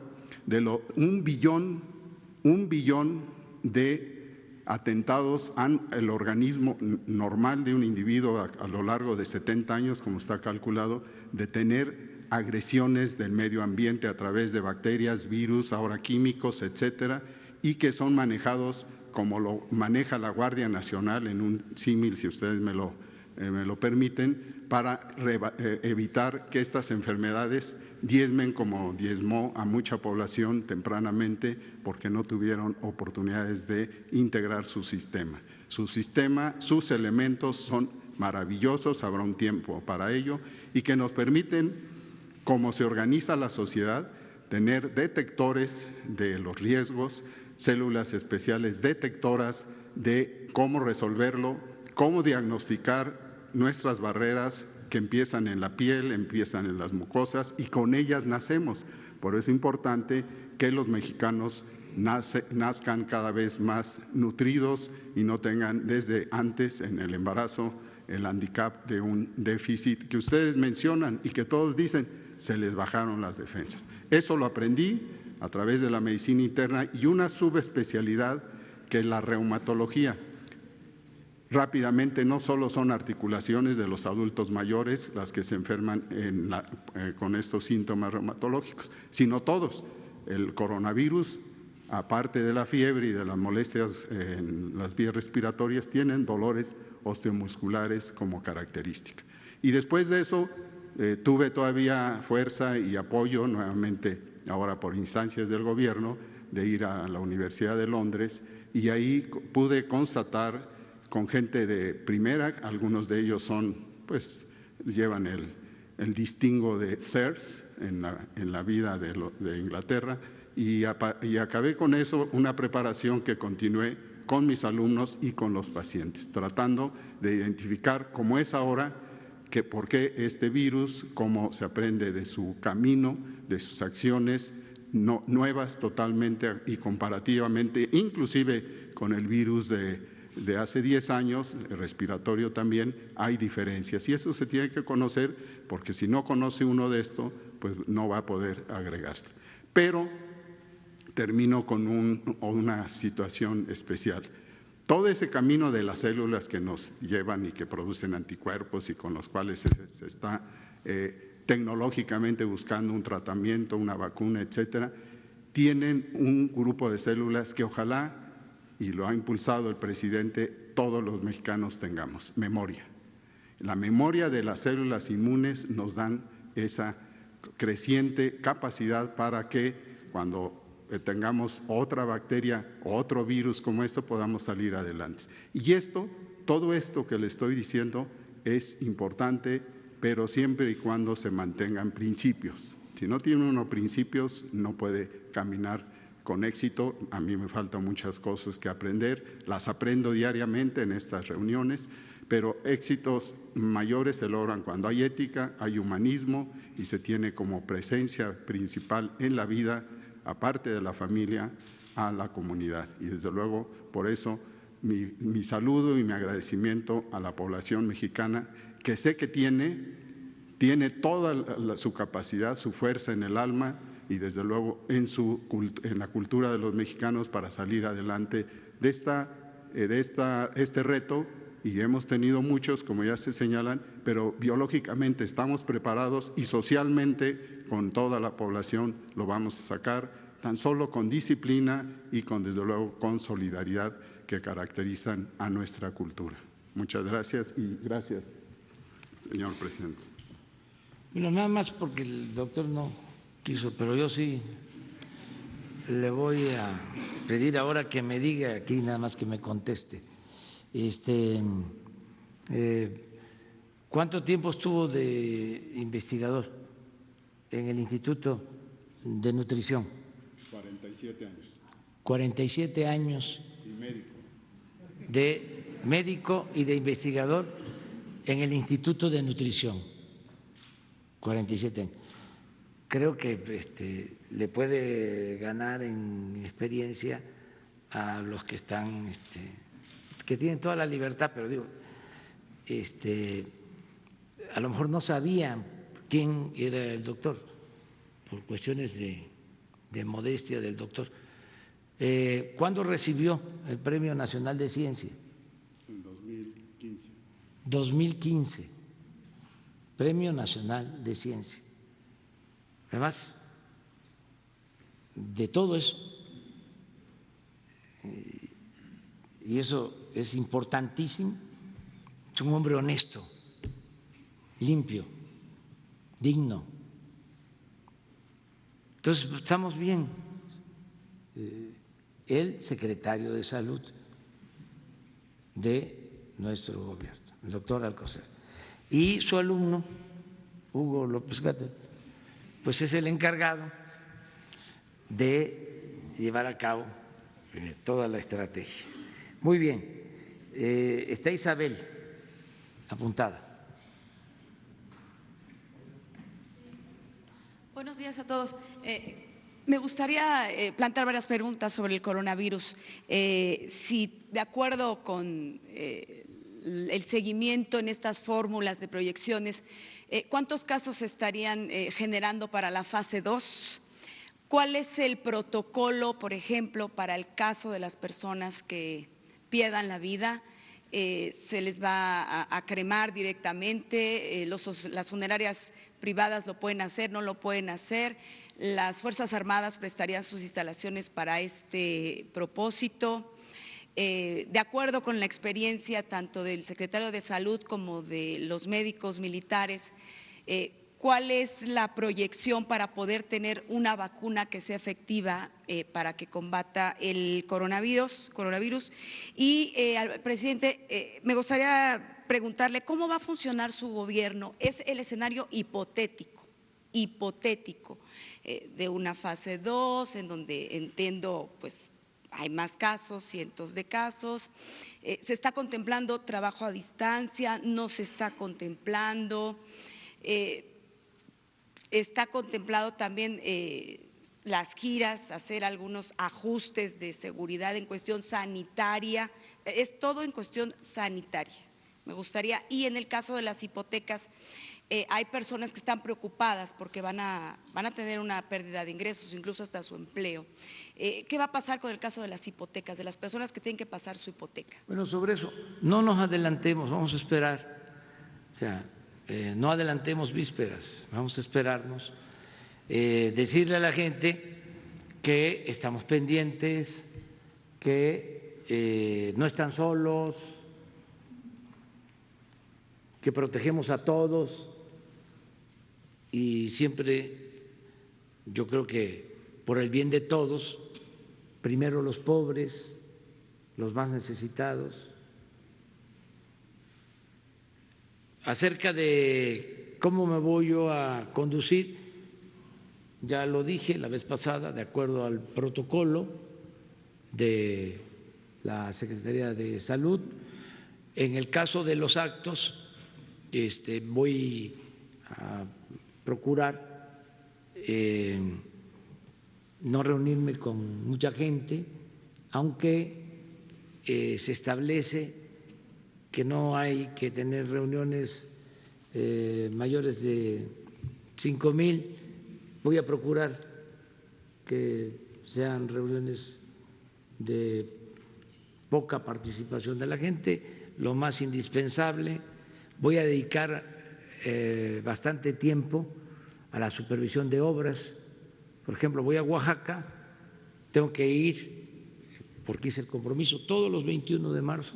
de un billón de atentados al organismo normal de un individuo a lo largo de 70 años, como está calculado, de tener agresiones del medio ambiente a través de bacterias, virus, ahora químicos, etcétera, y que son manejados como lo maneja la Guardia Nacional en un símil, si ustedes me lo permiten, para evitar que estas enfermedades diezmen como diezmó a mucha población tempranamente porque no tuvieron oportunidades de integrar su sistema. Su sistema, sus elementos son maravillosos, habrá un tiempo para ello y que nos permiten, como se organiza la sociedad, tener detectores de los riesgos, células especiales detectoras de cómo resolverlo, cómo diagnosticar nuestras barreras que empiezan en la piel, empiezan en las mucosas y con ellas nacemos. Por eso es importante que los mexicanos nazcan cada vez más nutridos y no tengan desde antes en el embarazo el handicap de un déficit que ustedes mencionan y que todos dicen se les bajaron las defensas. Eso lo aprendí a través de la medicina interna y una subespecialidad que es la reumatología. Rápidamente, no solo son articulaciones de los adultos mayores las que se enferman con estos síntomas reumatológicos, sino todos. El coronavirus, aparte de la fiebre y de las molestias en las vías respiratorias, tienen dolores osteomusculares como característica. Y después de eso, tuve todavía fuerza y apoyo nuevamente, ahora por instancias del gobierno, de ir a la Universidad de Londres y ahí pude constatar con gente de primera, algunos de ellos llevan el distingo de CERS en la vida de Inglaterra y acabé con eso una preparación que continué con mis alumnos y con los pacientes, tratando de identificar cómo es ahora, por qué este virus, cómo se aprende de su camino, de sus acciones nuevas totalmente y comparativamente, inclusive con el virus de hace 10 años, el respiratorio también, hay diferencias y eso se tiene que conocer porque si no conoce uno de esto, pues no va a poder agregarse. Pero termino con una situación especial. Todo ese camino de las células que nos llevan y que producen anticuerpos y con los cuales se está tecnológicamente buscando un tratamiento, una vacuna, etcétera, tienen un grupo de células que ojalá, y lo ha impulsado el presidente, todos los mexicanos tengamos, memoria. La memoria de las células inmunes nos dan esa creciente capacidad para que cuando tengamos otra bacteria o otro virus como esto podamos salir adelante. Y todo esto que le estoy diciendo es importante, pero siempre y cuando se mantengan principios. Si no tiene uno principios, no puede caminar con éxito. A mí me faltan muchas cosas que aprender, las aprendo diariamente en estas reuniones, pero éxitos mayores se logran cuando hay ética, hay humanismo y se tiene como presencia principal en la vida, aparte de la familia, a la comunidad. Y desde luego, por eso, mi saludo y mi agradecimiento a la población mexicana, que sé que tiene toda su capacidad, su fuerza en el alma y desde luego en la cultura de los mexicanos para salir adelante de este reto. Y hemos tenido muchos, como ya se señalan, pero biológicamente estamos preparados y socialmente con toda la población lo vamos a sacar, tan solo con disciplina y desde luego con solidaridad que caracterizan a nuestra cultura. Muchas gracias y gracias, señor presidente. Bueno, nada más porque el doctor no quiso, pero yo sí le voy a pedir ahora que me diga aquí, nada más que me conteste. ¿Cuánto tiempo estuvo de investigador en el Instituto de Nutrición? 47 años. 47 años. Y médico. De médico y de investigador en el Instituto de Nutrición. 47 años. Creo que le puede ganar en experiencia a los que están, que tienen toda la libertad, pero digo, a lo mejor no sabían quién era el doctor, por cuestiones de modestia del doctor. ¿Cuándo recibió el Premio Nacional de Ciencia? En 2015. 2015, Premio Nacional de Ciencia. Además, de todo eso, y eso es importantísimo, es un hombre honesto, limpio, digno. Entonces, estamos bien. El secretario de Salud de nuestro gobierno, el doctor Alcocer, y su alumno, Hugo López-Gatell, pues es el encargado de llevar a cabo toda la estrategia. Muy bien, está Isabel apuntada. Buenos días a todos. Me gustaría plantear varias preguntas sobre el coronavirus. Si de acuerdo con el seguimiento en estas fórmulas de proyecciones, ¿cuántos casos se estarían generando para la fase 2? ¿Cuál es el protocolo, por ejemplo, para el caso de las personas que pierdan la vida? ¿Se les va a cremar directamente? ¿Las funerarias privadas lo pueden hacer, no lo pueden hacer? ¿Las Fuerzas Armadas prestarían sus instalaciones para este propósito? De acuerdo con la experiencia tanto del secretario de Salud como de los médicos militares, ¿cuál es la proyección para poder tener una vacuna que sea efectiva para que combata el coronavirus? Y al presidente, me gustaría preguntarle cómo va a funcionar su gobierno. Es el escenario hipotético de una fase 2, en donde entiendo pues hay más casos, cientos de casos. ¿Se está contemplando trabajo a distancia? ¿No se está contemplando? Está contemplado también las giras, hacer algunos ajustes de seguridad en cuestión sanitaria, es todo en cuestión sanitaria. Me gustaría, y en el caso de las hipotecas, hay personas que están preocupadas porque van a tener una pérdida de ingresos, incluso hasta su empleo. ¿Qué va a pasar con el caso de las hipotecas, de las personas que tienen que pasar su hipoteca? Bueno, sobre eso, no nos adelantemos, vamos a esperar, o sea, no adelantemos vísperas, vamos a esperarnos, decirle a la gente que estamos pendientes, que no están solos, que protegemos a todos y siempre yo creo que por el bien de todos, primero los pobres, los más necesitados. Acerca de cómo me voy yo a conducir, ya lo dije la vez pasada, de acuerdo al protocolo de la Secretaría de Salud. En el caso de los actos, voy a procurar no reunirme con mucha gente, aunque se establece que no hay que tener reuniones mayores de 5,000. Voy a procurar que sean reuniones de poca participación de la gente, lo más indispensable. Voy a dedicar bastante tiempo a la supervisión de obras. Por ejemplo, voy a Oaxaca, tengo que ir, porque hice el compromiso, todos los 21 de marzo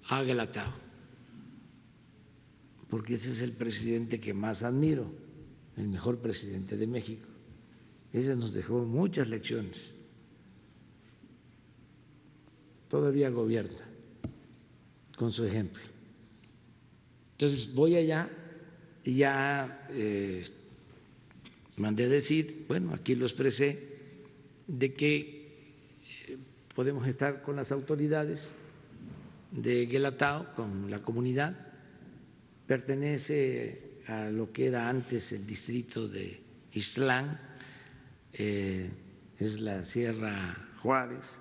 a Guelatao, porque ese es el presidente que más admiro, el mejor presidente de México. Ese nos dejó muchas lecciones. Todavía gobierna con su ejemplo. Entonces voy allá y ya mandé decir, bueno, aquí lo expresé, de que podemos estar con las autoridades de Guelatao, con la comunidad. Pertenece a lo que era antes el distrito de Ixtlán, es la Sierra Juárez,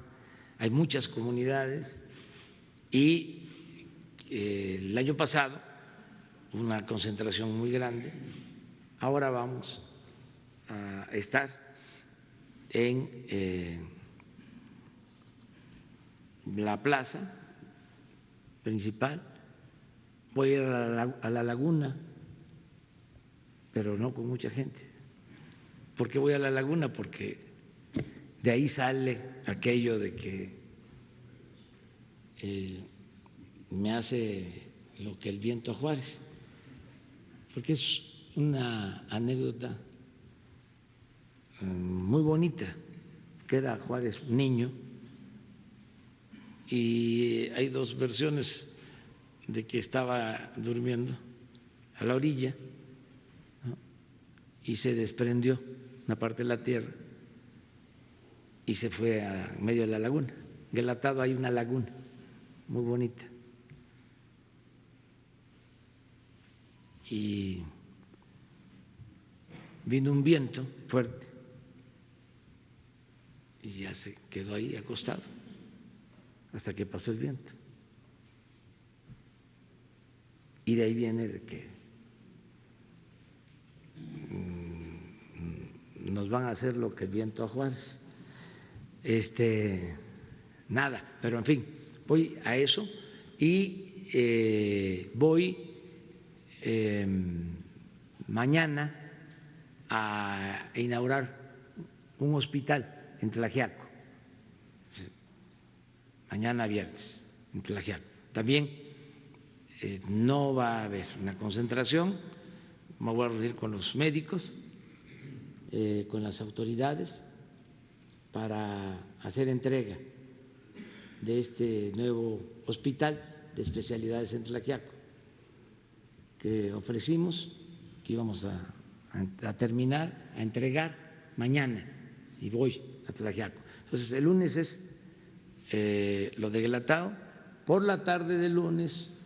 hay muchas comunidades y el año pasado una concentración muy grande. Ahora vamos a estar en la plaza principal. Voy a ir a la laguna, pero no con mucha gente. ¿Por qué voy a la laguna? Porque de ahí sale aquello de que me hace lo que el viento a Juárez, porque es una anécdota muy bonita, que era Juárez niño, y hay dos versiones de que estaba durmiendo a la orilla, ¿no?, y se desprendió una parte de la tierra y se fue a medio de la laguna. En el Atado hay una laguna muy bonita y vino un viento fuerte y ya se quedó ahí acostado hasta que pasó el viento. Y de ahí viene de que nos van a hacer lo que el viento a Juárez. Nada, pero en fin, voy a eso y voy mañana a inaugurar un hospital en Tlaxiaco, mañana viernes en Tlaxiaco. También no va a haber una concentración, me voy a reunir con los médicos, con las autoridades, para hacer entrega de este nuevo hospital de especialidades en Tlaxiaco que ofrecimos, que íbamos a terminar, a entregar mañana, y voy a Tlaxiaco. Entonces, el lunes es lo de Guelatao. Por la tarde del lunes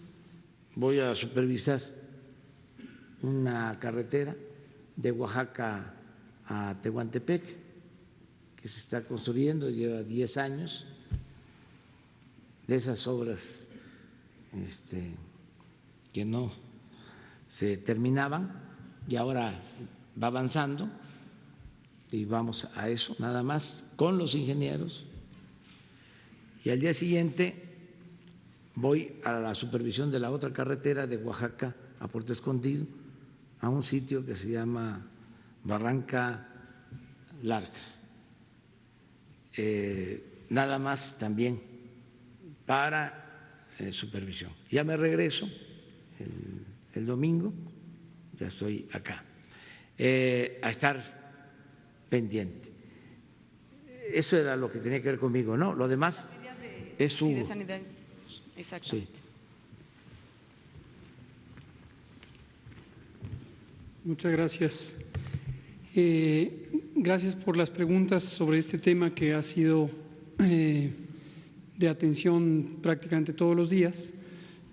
voy a supervisar una carretera de Oaxaca a Tehuantepec que se está construyendo, lleva 10 años, de esas obras que no se terminaban y ahora va avanzando y vamos a eso nada más con los ingenieros. Y al día siguiente voy a la supervisión de la otra carretera de Oaxaca a Puerto Escondido, a un sitio que se llama Barranca Larga. Nada más también para supervisión. Ya me regreso el domingo, ya estoy acá, a estar pendiente. Eso era lo que tenía que ver conmigo, ¿no? Lo demás es su… Sí, de sanidad, exactamente. Sí. Muchas gracias. Gracias por las preguntas sobre este tema que ha sido de atención prácticamente todos los días,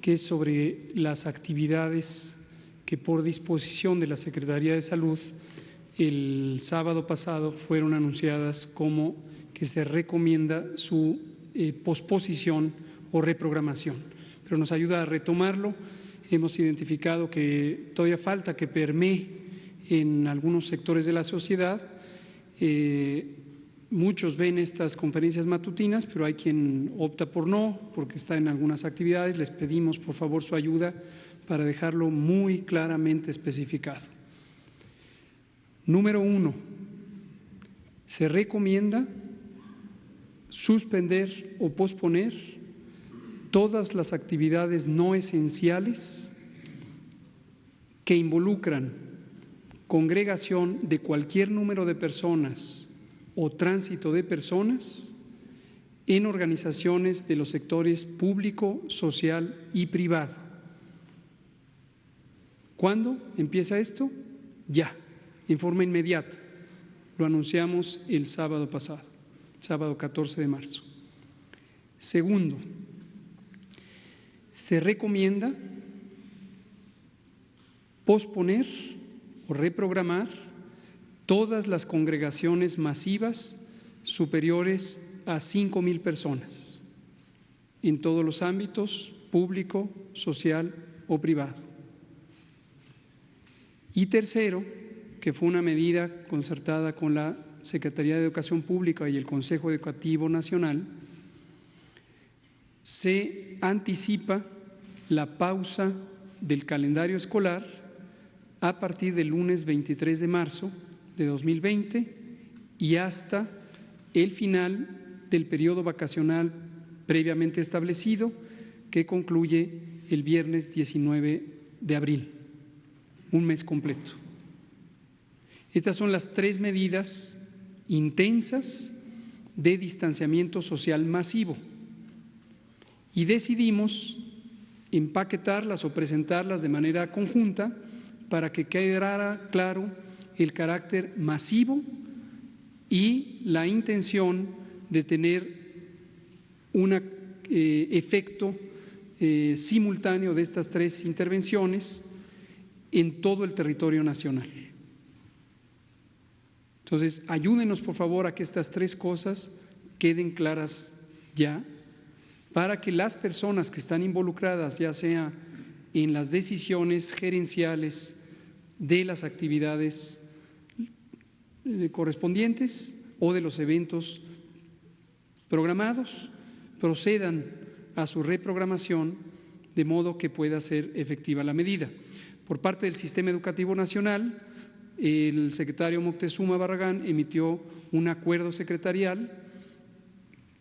que es sobre las actividades que por disposición de la Secretaría de Salud el sábado pasado fueron anunciadas como que se recomienda su posposición o reprogramación, pero nos ayuda a retomarlo. Hemos identificado que todavía falta que permee en algunos sectores de la sociedad. Muchos ven estas conferencias matutinas, pero hay quien opta por no, porque está en algunas actividades. Les pedimos por favor su ayuda para dejarlo muy claramente especificado. Número 1, se recomienda suspender o posponer todas las actividades no esenciales que involucran congregación de cualquier número de personas o tránsito de personas en organizaciones de los sectores público, social y privado. ¿Cuándo empieza esto? Ya, en forma inmediata. Lo anunciamos el sábado pasado, sábado 14 de marzo. Segundo, se recomienda posponer o reprogramar todas las congregaciones masivas superiores a 5,000 personas en todos los ámbitos, público, social o privado. Y tercero, que fue una medida concertada con la Secretaría de Educación Pública y el Consejo Educativo Nacional, se anticipa la pausa del calendario escolar a partir del lunes 23 de marzo de 2020 y hasta el final del periodo vacacional previamente establecido, que concluye el viernes 19 de abril, un mes completo. Estas son las 3 medidas intensas de distanciamiento social masivo y decidimos empaquetarlas o presentarlas de manera conjunta para que quedara claro el carácter masivo y la intención de tener un efecto simultáneo de estas 3 intervenciones en todo el territorio nacional. Entonces, ayúdenos por favor a que estas 3 cosas queden claras ya, para que las personas que están involucradas, ya sea en las decisiones gerenciales de las actividades correspondientes o de los eventos programados, procedan a su reprogramación de modo que pueda ser efectiva la medida. Por parte del Sistema Educativo Nacional, el secretario Moctezuma Barragán emitió un acuerdo secretarial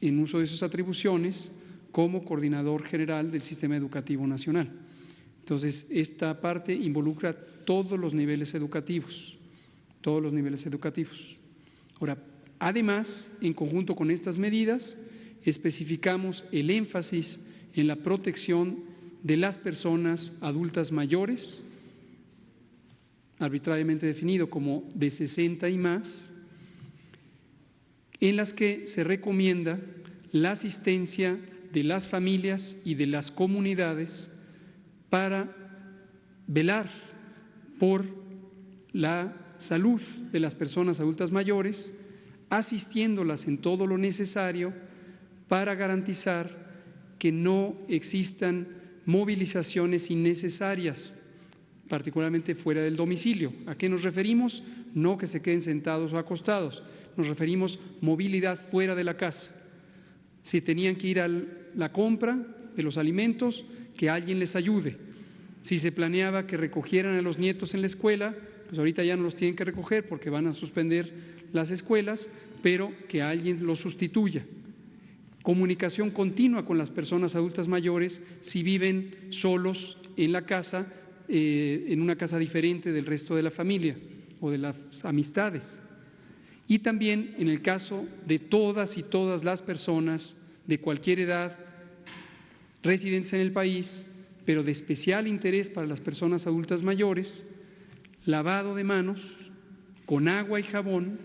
en uso de sus atribuciones como coordinador general del Sistema Educativo Nacional. Entonces, esta parte involucra todos los niveles educativos, todos los niveles educativos. Ahora, además, en conjunto con estas medidas, especificamos el énfasis en la protección de las personas adultas mayores, arbitrariamente definido como de 60 y más, en las que se recomienda la asistencia de las familias y de las comunidades para velar por la salud de las personas adultas mayores, asistiéndolas en todo lo necesario para garantizar que no existan movilizaciones innecesarias, particularmente fuera del domicilio. ¿A qué nos referimos? No que se queden sentados o acostados, nos referimos movilidad fuera de la casa. Si tenían que ir a la compra de los alimentos, que alguien les ayude. Si se planeaba que recogieran a los nietos en la escuela, pues ahorita ya no los tienen que recoger porque van a suspender las escuelas, pero que alguien los sustituya. Comunicación continua con las personas adultas mayores si viven solos en la casa, en una casa diferente del resto de la familia o de las amistades. Y también en el caso de todas y todas las personas de cualquier edad residentes en el país, pero de especial interés para las personas adultas mayores, lavado de manos con agua y jabón,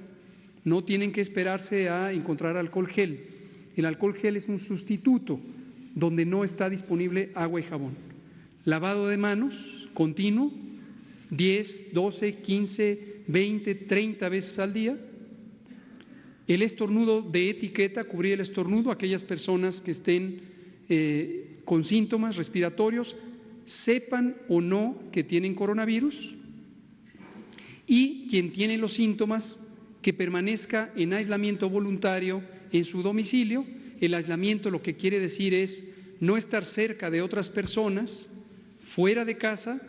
no tienen que esperarse a encontrar alcohol gel. El alcohol gel es un sustituto donde no está disponible agua y jabón. Lavado de manos continuo, 10, 12, 15, 20, 30 veces al día. El estornudo de etiqueta, cubrir el estornudo a aquellas personas que estén con síntomas respiratorios, sepan o no que tienen coronavirus, y quien tiene los síntomas que permanezca en aislamiento voluntario en su domicilio. El aislamiento lo que quiere decir es no estar cerca de otras personas, fuera de casa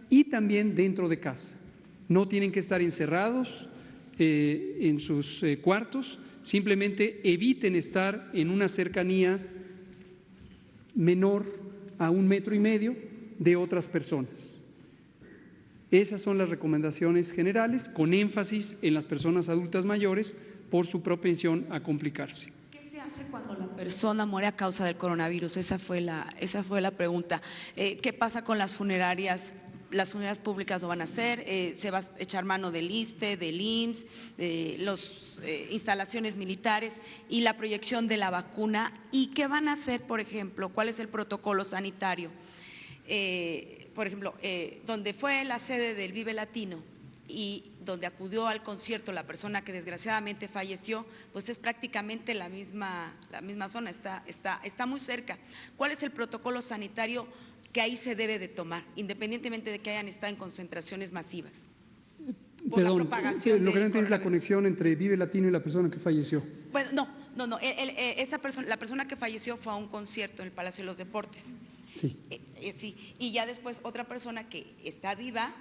y también dentro de casa. No tienen que estar encerrados en sus cuartos, simplemente eviten estar en una cercanía menor a 1,5 metros de otras personas. Esas son las recomendaciones generales, con énfasis en las personas adultas mayores por su propensión a complicarse. ¿Qué se hace cuando la persona muere a causa del coronavirus? Esa fue la pregunta. ¿Qué pasa con las funerarias? Las funerarias públicas lo van a hacer, se va a echar mano del ISSSTE, del IMSS, de las instalaciones militares y la proyección de la vacuna. ¿Y qué van a hacer, por ejemplo? ¿Cuál es el protocolo sanitario? Por ejemplo, donde fue la sede del Vive Latino, y donde acudió al concierto la persona que desgraciadamente falleció, pues es prácticamente la misma zona, está muy cerca. ¿Cuál es el protocolo sanitario que ahí se debe de tomar, independientemente de que hayan estado en concentraciones masivas? Perdón, lo que no entiendo es la conexión entre Vive Latino y la persona que falleció. Bueno, no, la persona que falleció fue a un concierto en el Palacio de los Deportes. Sí. Sí, y ya después otra persona que está viva,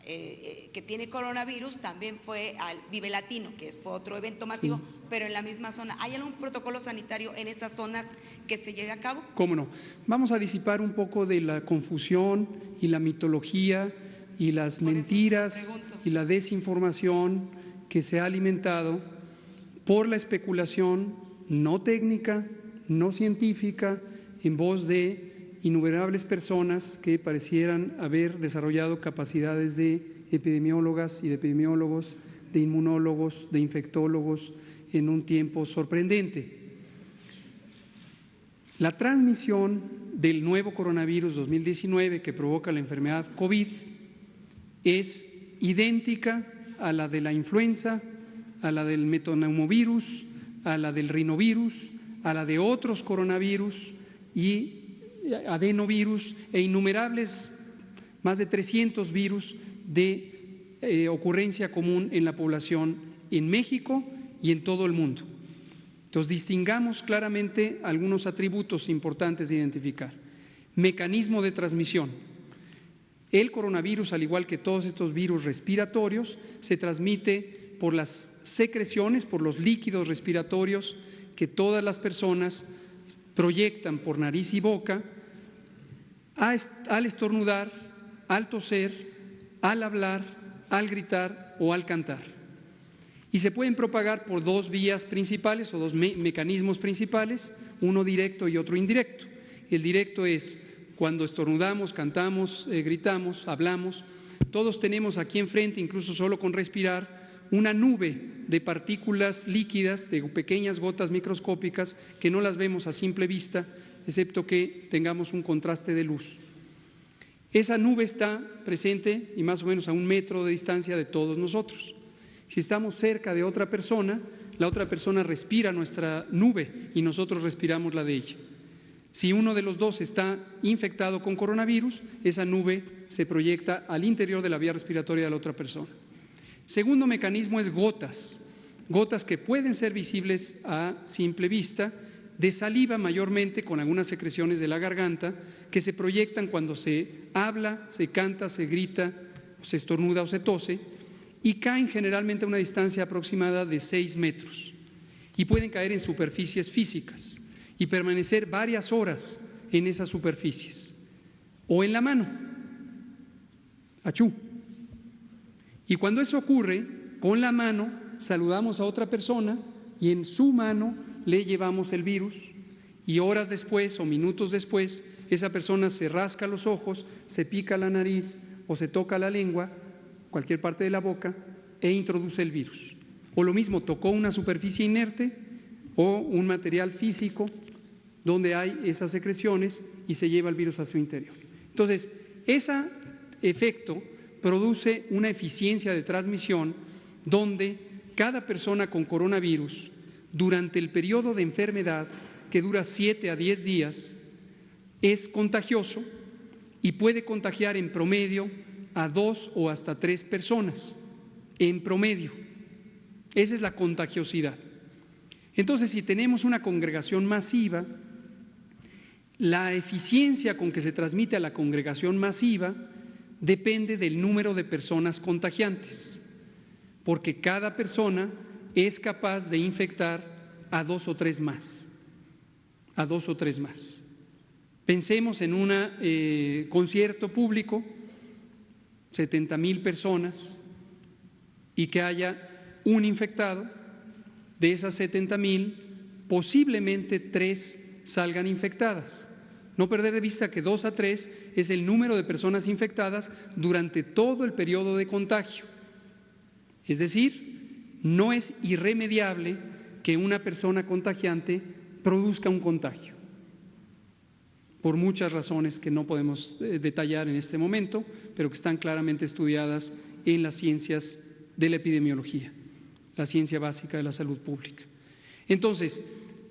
que tiene coronavirus, también fue al Vive Latino, que fue otro evento masivo, sí, pero en la misma zona. ¿Hay algún protocolo sanitario en esas zonas que se lleve a cabo? ¿Cómo no? Vamos a disipar un poco de la confusión y la mitología y las mentiras y la desinformación que se ha alimentado por la especulación no técnica, no científica, en voz de innumerables personas que parecieran haber desarrollado capacidades de epidemiólogas y de epidemiólogos, de inmunólogos, de infectólogos en un tiempo sorprendente. La transmisión del nuevo coronavirus 2019 que provoca la enfermedad COVID es idéntica a la de la influenza, a la del metoneumovirus, a la del rinovirus, a la de otros coronavirus y adenovirus e innumerables, más de 300 virus de ocurrencia común en la población en México y en todo el mundo. Entonces, distingamos claramente algunos atributos importantes de identificar. Mecanismo de transmisión. El coronavirus, al igual que todos estos virus respiratorios, se transmite por las secreciones, por los líquidos respiratorios que todas las personas proyectan por nariz y boca al estornudar, al toser, al hablar, al gritar o al cantar. Y se pueden propagar por dos vías principales o dos mecanismos principales, uno directo y otro indirecto. El directo es cuando estornudamos, cantamos, gritamos, hablamos. Todos tenemos aquí enfrente, incluso solo con respirar, una nube de partículas líquidas, de pequeñas gotas microscópicas que no las vemos a simple vista, excepto que tengamos un contraste de luz. Esa nube está presente y más o menos a 1 metro de distancia de todos nosotros. Si estamos cerca de otra persona, la otra persona respira nuestra nube y nosotros respiramos la de ella. Si uno de los dos está infectado con coronavirus, esa nube se proyecta al interior de la vía respiratoria de la otra persona. Segundo mecanismo es gotas que pueden ser visibles a simple vista, de saliva mayormente, con algunas secreciones de la garganta, que se proyectan cuando se habla, se canta, se grita, se estornuda o se tose, y caen generalmente a una distancia aproximada de 6 metros y pueden caer en superficies físicas y permanecer varias horas en esas superficies o en la mano. Achú. Y cuando eso ocurre, con la mano saludamos a otra persona y en su mano le llevamos el virus y horas después o minutos después esa persona se rasca los ojos, se pica la nariz o se toca la lengua, cualquier parte de la boca, e introduce el virus. O lo mismo, tocó una superficie inerte o un material físico donde hay esas secreciones y se lleva el virus a su interior. Entonces, ese efecto produce una eficiencia de transmisión donde cada persona con coronavirus, durante el periodo de enfermedad, que dura 7 a 10 días, es contagioso y puede contagiar en promedio a 2 o hasta 3 personas, en promedio. Esa es la contagiosidad. Entonces, si tenemos una congregación masiva, la eficiencia con que se transmite a la congregación masiva depende del número de personas contagiantes, porque cada persona es capaz de infectar a 2 o 3 más, a 2 o 3 más. Pensemos en un concierto público, 70,000 personas, y que haya un infectado. De esas 70,000, posiblemente 3 salgan infectadas. No perder de vista que 2 a 3 es el número de personas infectadas durante todo el periodo de contagio. Es decir, no es irremediable que una persona contagiante produzca un contagio, por muchas razones que no podemos detallar en este momento, pero que están claramente estudiadas en las ciencias de la epidemiología, la ciencia básica de la salud pública. Entonces,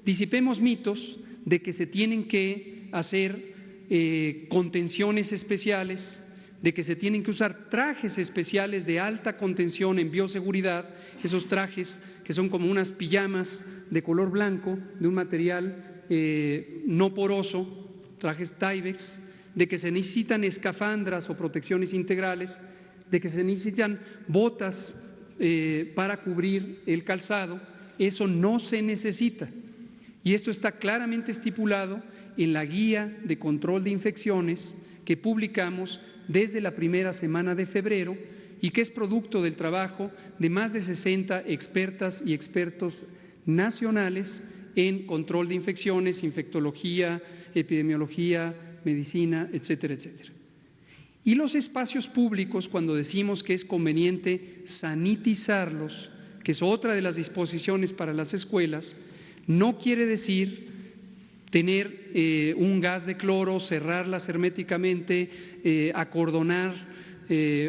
disipemos mitos de que se tienen que hacer contenciones especiales, de que se tienen que usar trajes especiales de alta contención en bioseguridad, esos trajes que son como unas pijamas de color blanco, de un material no poroso, trajes Tyvek, de que se necesitan escafandras o protecciones integrales, de que se necesitan botas para cubrir el calzado. Eso no se necesita. Y esto está claramente estipulado en la guía de control de infecciones que publicamos desde la primera semana de febrero y que es producto del trabajo de más de 60 expertas y expertos nacionales en control de infecciones, infectología, epidemiología, medicina, etcétera, etcétera. Y los espacios públicos, cuando decimos que es conveniente sanitizarlos, que es otra de las disposiciones para las escuelas, no quiere decir tener un gas de cloro, cerrarlas herméticamente, acordonar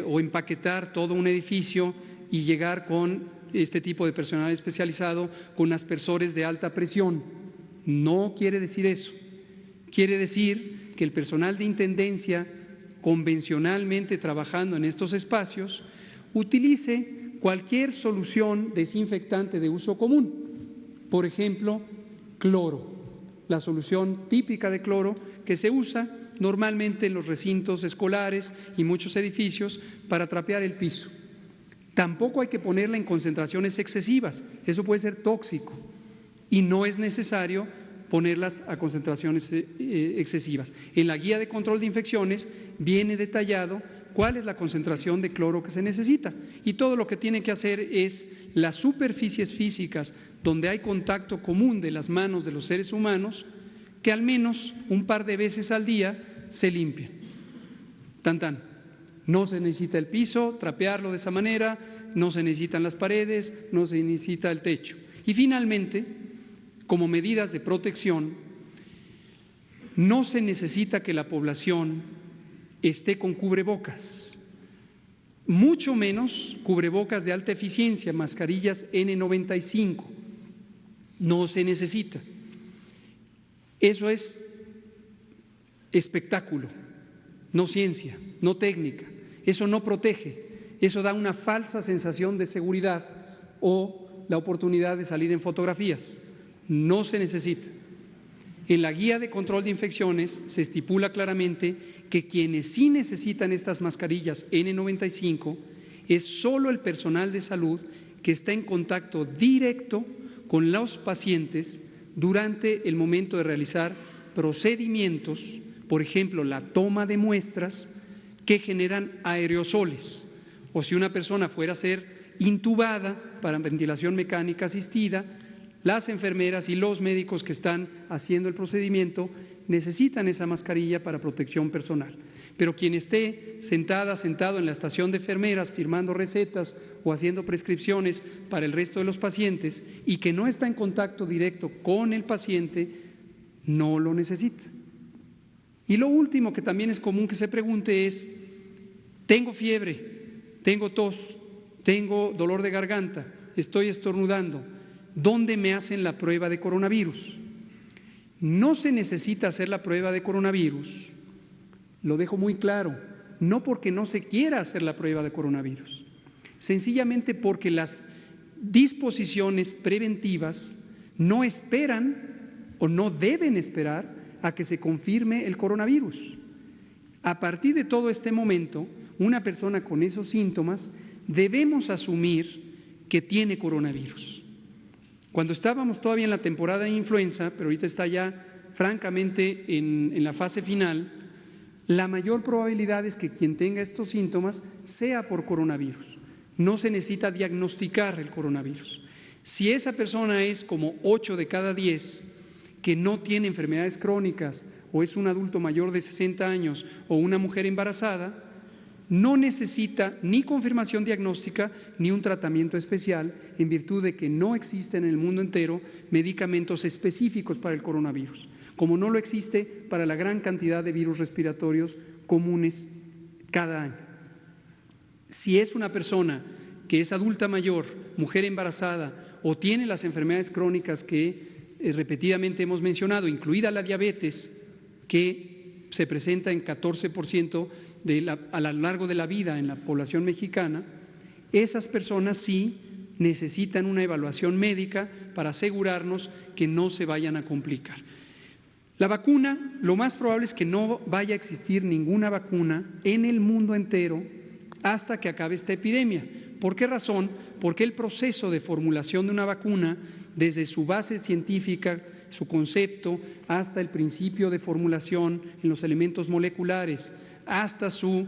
o empaquetar todo un edificio y llegar con este tipo de personal especializado con aspersores de alta presión. No quiere decir eso. Quiere decir que el personal de intendencia convencionalmente trabajando en estos espacios utilice cualquier solución desinfectante de uso común, por ejemplo, cloro, la solución típica de cloro que se usa normalmente en los recintos escolares y muchos edificios para trapear el piso. Tampoco hay que ponerla en concentraciones excesivas, eso puede ser tóxico y no es necesario ponerlas a concentraciones excesivas. En la guía de control de infecciones viene detallado cuál es la concentración de cloro que se necesita y todo lo que tiene que hacer es las superficies físicas donde hay contacto común de las manos de los seres humanos, que al menos un par de veces al día se limpien. Tan tan. No se necesita el piso, trapearlo de esa manera, no se necesitan las paredes, no se necesita el techo. Y finalmente, como medidas de protección, no se necesita que la población esté con cubrebocas, mucho menos cubrebocas de alta eficiencia, mascarillas N95, no se necesita. Eso es espectáculo, no ciencia, no técnica, eso no protege, eso da una falsa sensación de seguridad o la oportunidad de salir en fotografías, no se necesita. En la guía de control de infecciones se estipula claramente que quienes sí necesitan estas mascarillas N95 es solo el personal de salud que está en contacto directo con los pacientes durante el momento de realizar procedimientos, por ejemplo, la toma de muestras que generan aerosoles, o si una persona fuera a ser intubada para ventilación mecánica asistida, las enfermeras y los médicos que están haciendo el procedimiento necesitan esa mascarilla para protección personal. Pero quien esté sentado en la estación de enfermeras firmando recetas o haciendo prescripciones para el resto de los pacientes y que no está en contacto directo con el paciente, no lo necesita. Y lo último que también es común que se pregunte es: tengo fiebre, tengo tos, tengo dolor de garganta, estoy estornudando, ¿dónde me hacen la prueba de coronavirus? No se necesita hacer la prueba de coronavirus, lo dejo muy claro, no porque no se quiera hacer la prueba de coronavirus, sencillamente porque las disposiciones preventivas no esperan o no deben esperar a que se confirme el coronavirus. A partir de todo este momento, una persona con esos síntomas debemos asumir que tiene coronavirus. Cuando estábamos todavía en la temporada de influenza, pero ahorita está ya francamente en la fase final, la mayor probabilidad es que quien tenga estos síntomas sea por coronavirus. No se necesita diagnosticar el coronavirus. Si esa persona es como 8 de cada 10 que no tiene enfermedades crónicas o es un adulto mayor de 60 años o una mujer embarazada, no necesita ni confirmación diagnóstica ni un tratamiento especial en virtud de que no existen en el mundo entero medicamentos específicos para el coronavirus, como no lo existe para la gran cantidad de virus respiratorios comunes cada año. Si es una persona que es adulta mayor, mujer embarazada o tiene las enfermedades crónicas que repetidamente hemos mencionado, incluida la diabetes, que se presenta en 14% a lo largo de la vida en la población mexicana, esas personas sí necesitan una evaluación médica para asegurarnos que no se vayan a complicar. La vacuna, lo más probable es que no vaya a existir ninguna vacuna en el mundo entero hasta que acabe esta epidemia. ¿Por qué razón? Porque el proceso de formulación de una vacuna, desde su base científica, su concepto, hasta el principio de formulación en los elementos moleculares, hasta su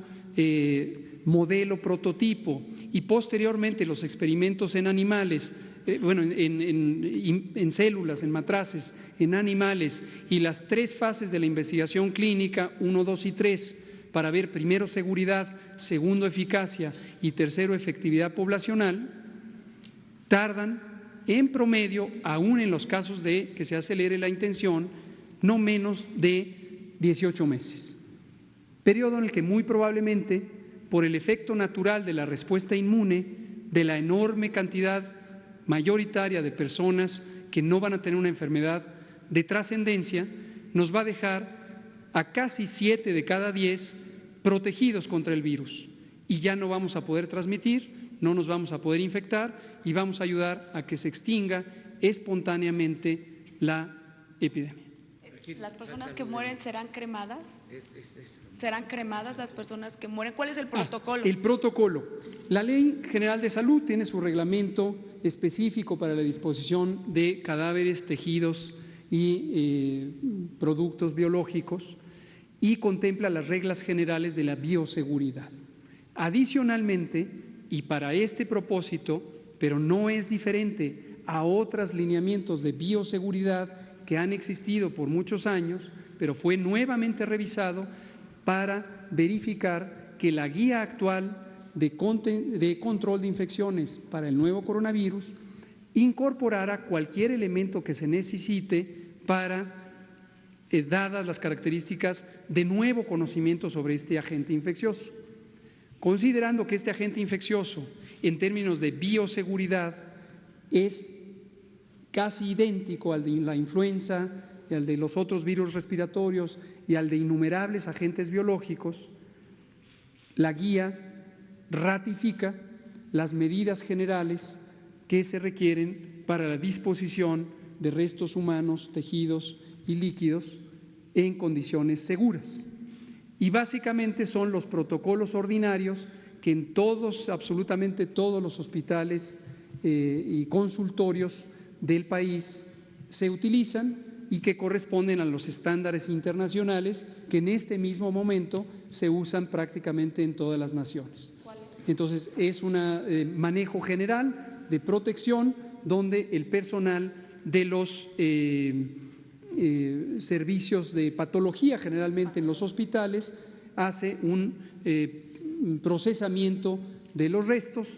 modelo prototipo y posteriormente los experimentos en animales, en células, en matraces, en animales, y las 3 fases de la investigación clínica, 1, 2 y 3, para ver primero seguridad, segundo eficacia y tercero efectividad poblacional, tardan en promedio, aún en los casos de que se acelere la intención, no menos de 18 meses. Periodo en el que muy probablemente, por el efecto natural de la respuesta inmune, de la enorme cantidad mayoritaria de personas que no van a tener una enfermedad de trascendencia, nos va a dejar a casi 7 de cada 10 protegidos contra el virus, y ya no vamos a poder transmitir, no nos vamos a poder infectar y vamos a ayudar a que se extinga espontáneamente la epidemia. ¿Las personas que mueren serán cremadas? ¿Serán cremadas las personas que mueren? ¿Cuál es el protocolo? El protocolo. La Ley General de Salud tiene su reglamento específico para la disposición de cadáveres, tejidos y productos biológicos, y contempla las reglas generales de la bioseguridad. Adicionalmente, y para este propósito, pero no es diferente a otros lineamientos de bioseguridad que han existido por muchos años, pero fue nuevamente revisado para verificar que la guía actual de control de infecciones para el nuevo coronavirus incorporara cualquier elemento que se necesite para, dadas las características de nuevo conocimiento sobre este agente infeccioso. Considerando que este agente infeccioso, en términos de bioseguridad, es casi idéntico al de la influenza y al de los otros virus respiratorios y al de innumerables agentes biológicos, la guía ratifica las medidas generales que se requieren para la disposición de restos humanos, tejidos y líquidos en condiciones seguras. Y básicamente son los protocolos ordinarios que en todos, absolutamente todos los hospitales y consultorios del país se utilizan y que corresponden a los estándares internacionales que en este mismo momento se usan prácticamente en todas las naciones. Entonces, es un manejo general de protección donde el personal de los servicios de patología, generalmente en los hospitales, hace un procesamiento de los restos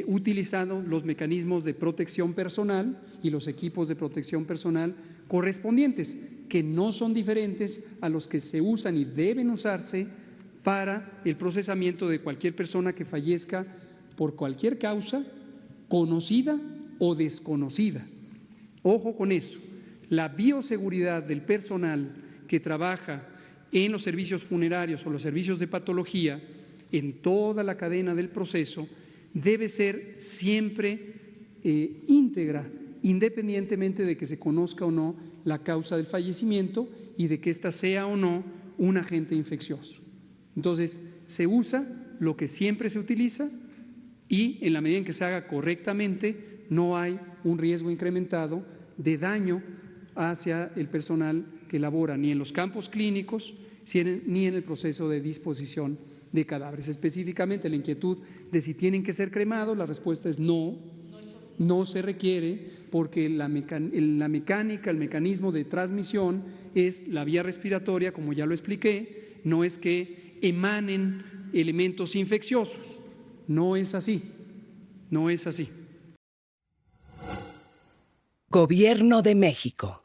utilizando los mecanismos de protección personal y los equipos de protección personal correspondientes, que no son diferentes a los que se usan y deben usarse para el procesamiento de cualquier persona que fallezca por cualquier causa, conocida o desconocida. Ojo con eso, la bioseguridad del personal que trabaja en los servicios funerarios o los servicios de patología, en toda la cadena del proceso, debe ser siempre íntegra, independientemente de que se conozca o no la causa del fallecimiento y de que ésta sea o no un agente infeccioso. Entonces, se usa lo que siempre se utiliza y en la medida en que se haga correctamente no hay un riesgo incrementado de daño hacia el personal que labora ni en los campos clínicos ni en el proceso de disposición de cadáveres. Específicamente la inquietud de si tienen que ser cremados, la respuesta es no, no se requiere, porque la mecánica, el mecanismo de transmisión es la vía respiratoria, como ya lo expliqué, no es que emanen elementos infecciosos, no es así, no es así. Gobierno de México.